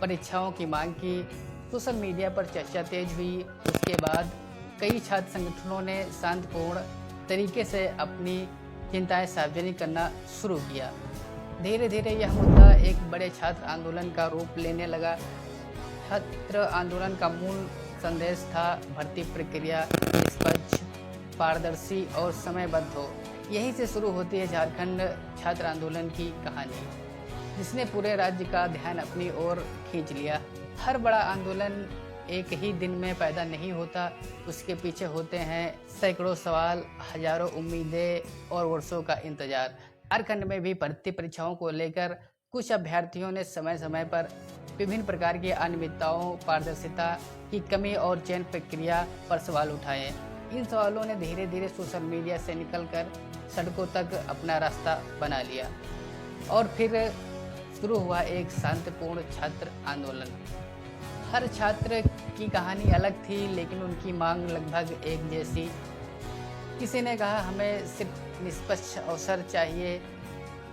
परीक्षाओं की मांग की, सोशल मीडिया पर चर्चा तेज हुई। उसके बाद कई छात्र संगठनों ने शांतिपूर्ण तरीके से अपनी चिंताएं सार्वजनिक करना शुरू किया। धीरे धीरे यह मुद्दा एक बड़े छात्र आंदोलन का रूप लेने लगा। छात्र आंदोलन का मूल संदेश था भर्ती प्रक्रिया निष्पक्ष, पारदर्शी और समयबद्ध हो। यहीं से शुरू होती है झारखंड छात्र आंदोलन की कहानी, जिसने पूरे राज्य का ध्यान अपनी ओर खींच लिया। हर बड़ा आंदोलन एक ही दिन में पैदा नहीं होता, उसके पीछे होते हैं सैकड़ों सवाल, हजारों उम्मीदें और वर्षों का इंतजार। झारखंड में भी भर्ती परीक्षाओं को लेकर कुछ अभ्यर्थियों ने समय समय पर विभिन्न प्रकार की अनियमितताओं, पारदर्शिता की कमी और चयन प्रक्रिया पर सवाल उठाए। इन सवालों ने धीरे धीरे सोशल मीडिया से निकलकर सड़कों तक अपना रास्ता बना लिया और फिर शुरू हुआ एक शांतिपूर्ण छात्र आंदोलन। हर छात्र की कहानी अलग थी, लेकिन उनकी मांग लगभग एक जैसी। किसी ने कहा हमें सिर्फ निष्पक्ष अवसर चाहिए,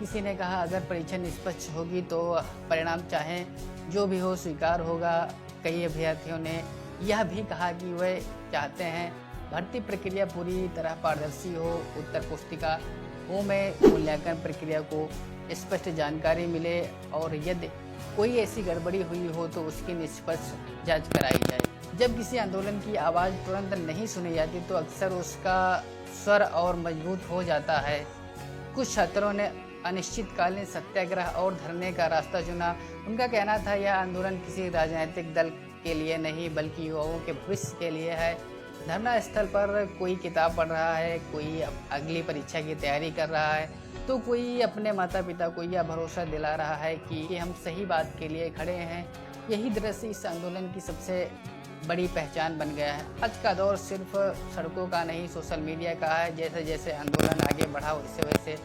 किसी ने कहा अगर परीक्षा निष्पक्ष होगी तो परिणाम चाहे जो भी हो स्वीकार होगा। कई अभ्यर्थियों ने यह भी कहा कि वे चाहते हैं भर्ती प्रक्रिया पूरी तरह पारदर्शी हो, उत्तर पुस्तिकाओं में मूल्यांकन प्रक्रिया को स्पष्ट जानकारी मिले और यदि कोई ऐसी गड़बड़ी हुई हो तो उसकी निष्पक्ष जांच कराई जाए। जब किसी आंदोलन की आवाज़ तुरंत नहीं सुनी जाती तो अक्सर उसका स्वर और मजबूत हो जाता है। कुछ छात्रों ने अनिश्चितकालीन सत्याग्रह और धरने का रास्ता चुना। उनका कहना था यह आंदोलन किसी राजनीतिक दल के लिए नहीं बल्कि युवाओं के भविष्य के लिए है। धरना स्थल पर कोई किताब पढ़ रहा है, कोई अगली परीक्षा की तैयारी कर रहा है, तो कोई अपने माता पिता को यह भरोसा दिला रहा है कि हम सही बात के लिए खड़े हैं। यही दृश्य इस आंदोलन की सबसे बड़ी पहचान बन गया है। आज का दौर सिर्फ सड़कों का नहीं, सोशल मीडिया का है। जैसे जैसे आंदोलन आगे बढ़ा वैसे वैसे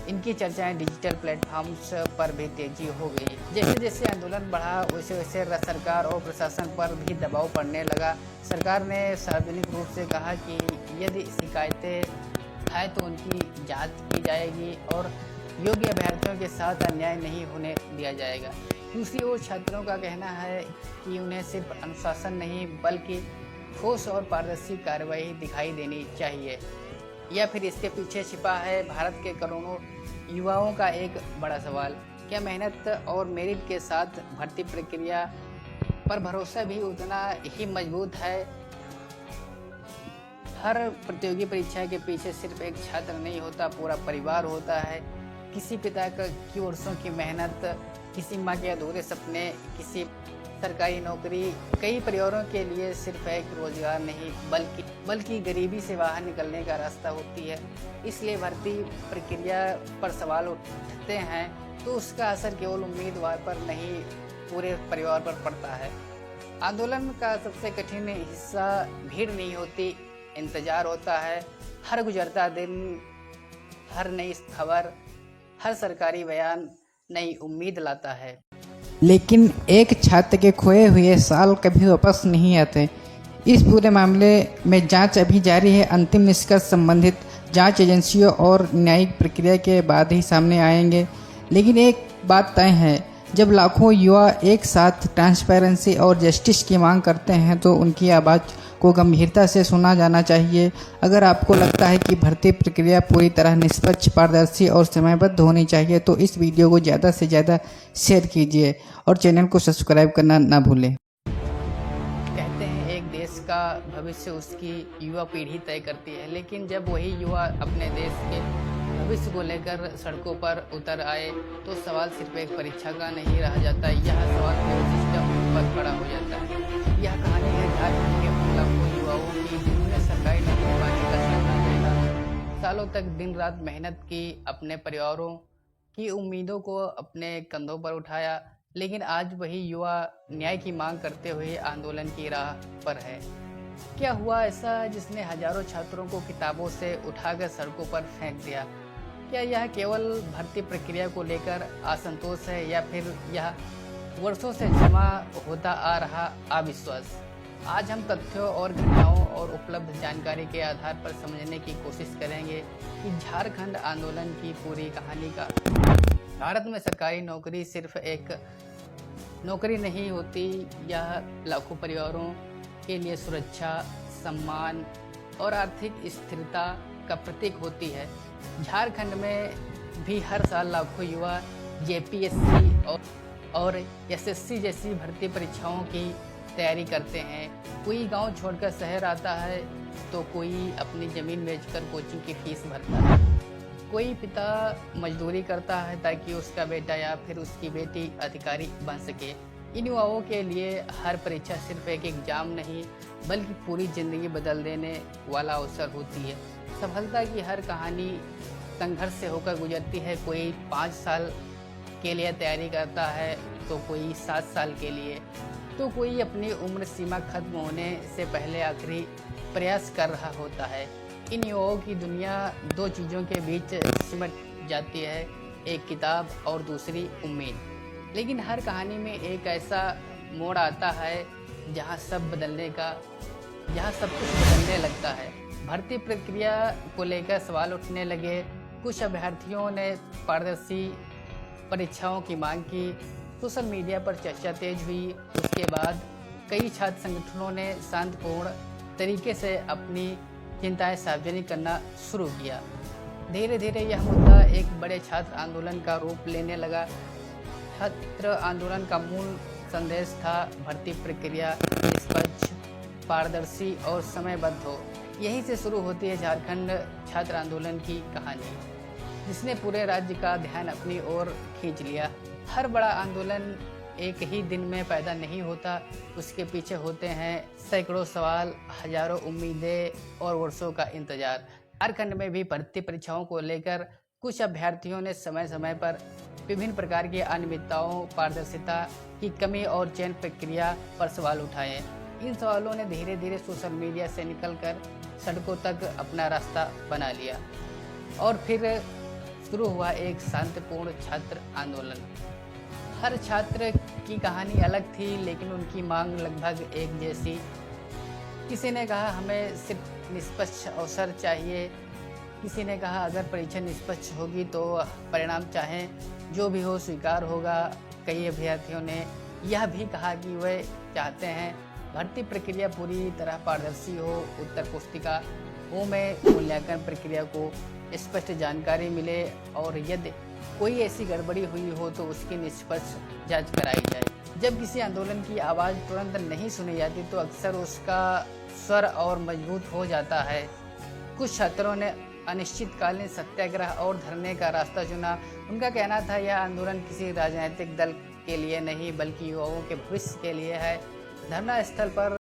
इनकी चर्चाएं डिजिटल प्लेटफॉर्म्स पर भी तेजी हो गई। जैसे जैसे आंदोलन बढ़ा वैसे वैसे सरकार और प्रशासन पर भी दबाव पड़ने लगा। सरकार ने सार्वजनिक रूप से कहा कि यदि शिकायतें आए तो उनकी जांच की जाएगी और योग्य अभ्यर्थियों के साथ अन्याय नहीं होने दिया जाएगा। दूसरी ओर छात्रों का कहना है कि उन्हें सिर्फ अनुशासन नहीं बल्कि ठोस और पारदर्शी कार्रवाई दिखाई देनी चाहिए, या फिर इसके पीछे छिपा है भारत के करोड़ों युवाओं का एक बड़ा सवाल। क्या मेहनत और मेरिट के साथ भर्ती प्रक्रिया पर भरोसा भी उतना ही मजबूत है? हर प्रतियोगी परीक्षा के पीछे सिर्फ एक छात्र नहीं होता, पूरा परिवार होता है। किसी पिता की वर्षों की मेहनत, किसी माँ के अधूरे सपने, किसी सरकारी नौकरी, कई परिवारों के लिए सिर्फ एक रोजगार नहीं बल्कि गरीबी से बाहर निकलने का रास्ता होती है। इसलिए भर्ती प्रक्रिया पर सवाल उठते हैं तो उसका असर केवल उम्मीदवार पर नहीं पूरे परिवार पर पड़ता है। आंदोलन का सबसे कठिन हिस्सा भीड़ नहीं होती, इंतजार होता है। हर गुजरता दिन, हर नई खबर, हर सरकारी बयान नई उम्मीद लाता है। लेकिन एक छात्र के खोए हुए साल कभी वापस नहीं आते। इस पूरे मामले में जांच अभी जारी है। अंतिम निष्कर्ष संबंधित जांच एजेंसियों और न्यायिक प्रक्रिया के बाद ही सामने आएंगे। लेकिन एक बात तय है, जब लाखों युवा एक साथ ट्रांसपेरेंसी और जस्टिस की मांग करते हैं तो उनकी आवाज़ को गंभीरता से सुना जाना चाहिए। अगर आपको लगता है कि भर्ती प्रक्रिया पूरी तरह निष्पक्ष, पारदर्शी और समयबद्ध होनी चाहिए तो इस वीडियो को ज़्यादा से ज़्यादा शेयर कीजिए और चैनल को सब्सक्राइब करना ना भूलें। कहते हैं एक देश का भविष्य उसकी युवा पीढ़ी तय करती है, लेकिन जब वही युवा अपने देश के भविष्य को लेकर सड़कों पर उतर आए तो सवाल सिर्फ एक परीक्षा का नहीं रह जाता। यह सवाल पूरे सिस्टम पर खड़ा हो जाता है। यह कहानी है झारखंड के उन लाखों युवाओं की जिन्होंने सरकारी नौकरी पाने का सपना देखा, सालों तक दिन रात मेहनत की, अपने परिवारों की उम्मीदों को अपने कंधों पर उठाया, लेकिन आज वही युवा न्याय की मांग करते हुए आंदोलन की राह पर है। क्या हुआ ऐसा जिसने हजारों छात्रों को किताबों से उठाकर सड़कों पर फेंक दिया? क्या यह केवल भर्ती प्रक्रिया को लेकर असंतोष है या फिर यह वर्षों से जमा होता आ रहा अविश्वास? आज हम तथ्यों और घटनाओं और उपलब्ध जानकारी के आधार पर समझने की कोशिश करेंगे कि झारखंड आंदोलन की पूरी कहानी का। भारत में सरकारी नौकरी सिर्फ एक नौकरी नहीं होती, यह लाखों परिवारों के लिए सुरक्षा, सम्मान और आर्थिक स्थिरता का प्रतीक होती है। झारखंड में भी हर साल लाखों युवा जेपीएससी और एसएससी जैसी भर्ती परीक्षाओं की तैयारी करते हैं। कोई गांव छोड़कर शहर आता है तो कोई अपनी ज़मीन बेचकर कोचिंग की फीस भरता है। कोई पिता मजदूरी करता है ताकि उसका बेटा या फिर उसकी बेटी अधिकारी बन सके। इन युवाओं के लिए हर परीक्षा सिर्फ एक एग्जाम नहीं बल्कि पूरी ज़िंदगी बदल देने वाला अवसर होती है। सफलता की हर कहानी संघर्ष से होकर गुजरती है। कोई 5 साल के लिए तैयारी करता है तो कोई 7 साल के लिए, तो कोई अपनी उम्र सीमा खत्म होने से पहले आखिरी प्रयास कर रहा होता है। इन युवाओं की दुनिया दो चीज़ों के बीच सिमट जाती है, एक किताब और दूसरी उम्मीद। लेकिन हर कहानी में एक ऐसा मोड़ आता है जहाँ सब कुछ बदलने लगता है। भर्ती प्रक्रिया को लेकर सवाल उठने लगे। कुछ अभ्यर्थियों ने पारदर्शी परीक्षाओं की मांग की, सोशल मीडिया पर चर्चा तेज हुई। उसके बाद कई छात्र संगठनों ने शांतिपूर्ण तरीके से अपनी चिंताएं सार्वजनिक करना शुरू किया। धीरे धीरे यह मुद्दा एक बड़े छात्र आंदोलन का रूप लेने लगा। छात्र आंदोलन का मूल संदेश था भर्ती प्रक्रिया निष्पक्ष, पारदर्शी और समयबद्ध हो। यहीं से शुरू होती है झारखंड छात्र आंदोलन की कहानी, जिसने पूरे राज्य का ध्यान अपनी ओर खींच लिया। हर बड़ा आंदोलन एक ही दिन में पैदा नहीं होता, उसके पीछे होते हैं सैकड़ों सवाल, हजारों उम्मीदें और वर्षों का इंतजार। झारखंड में भी भर्ती परीक्षाओं को लेकर कुछ अभ्यर्थियों ने समय समय पर विभिन्न प्रकार की अनियमितताओं, पारदर्शिता की कमी और चयन प्रक्रिया पर सवाल उठाए। इन सवालों ने धीरे धीरे सोशल मीडिया से निकलकर सड़कों तक अपना रास्ता बना लिया और फिर शुरू हुआ एक शांतिपूर्ण छात्र आंदोलन। हर छात्र की कहानी अलग थी, लेकिन उनकी मांग लगभग एक जैसी। किसी ने कहा हमें सिर्फ निष्पक्ष अवसर चाहिए, किसी ने कहा अगर परीक्षा निष्पक्ष होगी तो परिणाम चाहे जो भी हो स्वीकार होगा। कई अभ्यर्थियों ने यह भी कहा कि वे चाहते हैं भर्ती प्रक्रिया पूरी तरह पारदर्शी हो, उत्तर पुस्तिकाओं में मूल्यांकन प्रक्रिया को स्पष्ट जानकारी मिले और यदि कोई ऐसी गड़बड़ी हुई हो तो उसकी निष्पक्ष जांच कराई जाए। जब किसी आंदोलन की आवाज़ तुरंत नहीं सुनी जाती तो अक्सर उसका स्वर और मजबूत हो जाता है। कुछ छात्रों ने अनिश्चितकालीन सत्याग्रह और धरने का रास्ता चुना। उनका कहना था यह आंदोलन किसी राजनीतिक दल के लिए नहीं बल्कि युवाओं के भविष्य के लिए है। धरना स्थल पर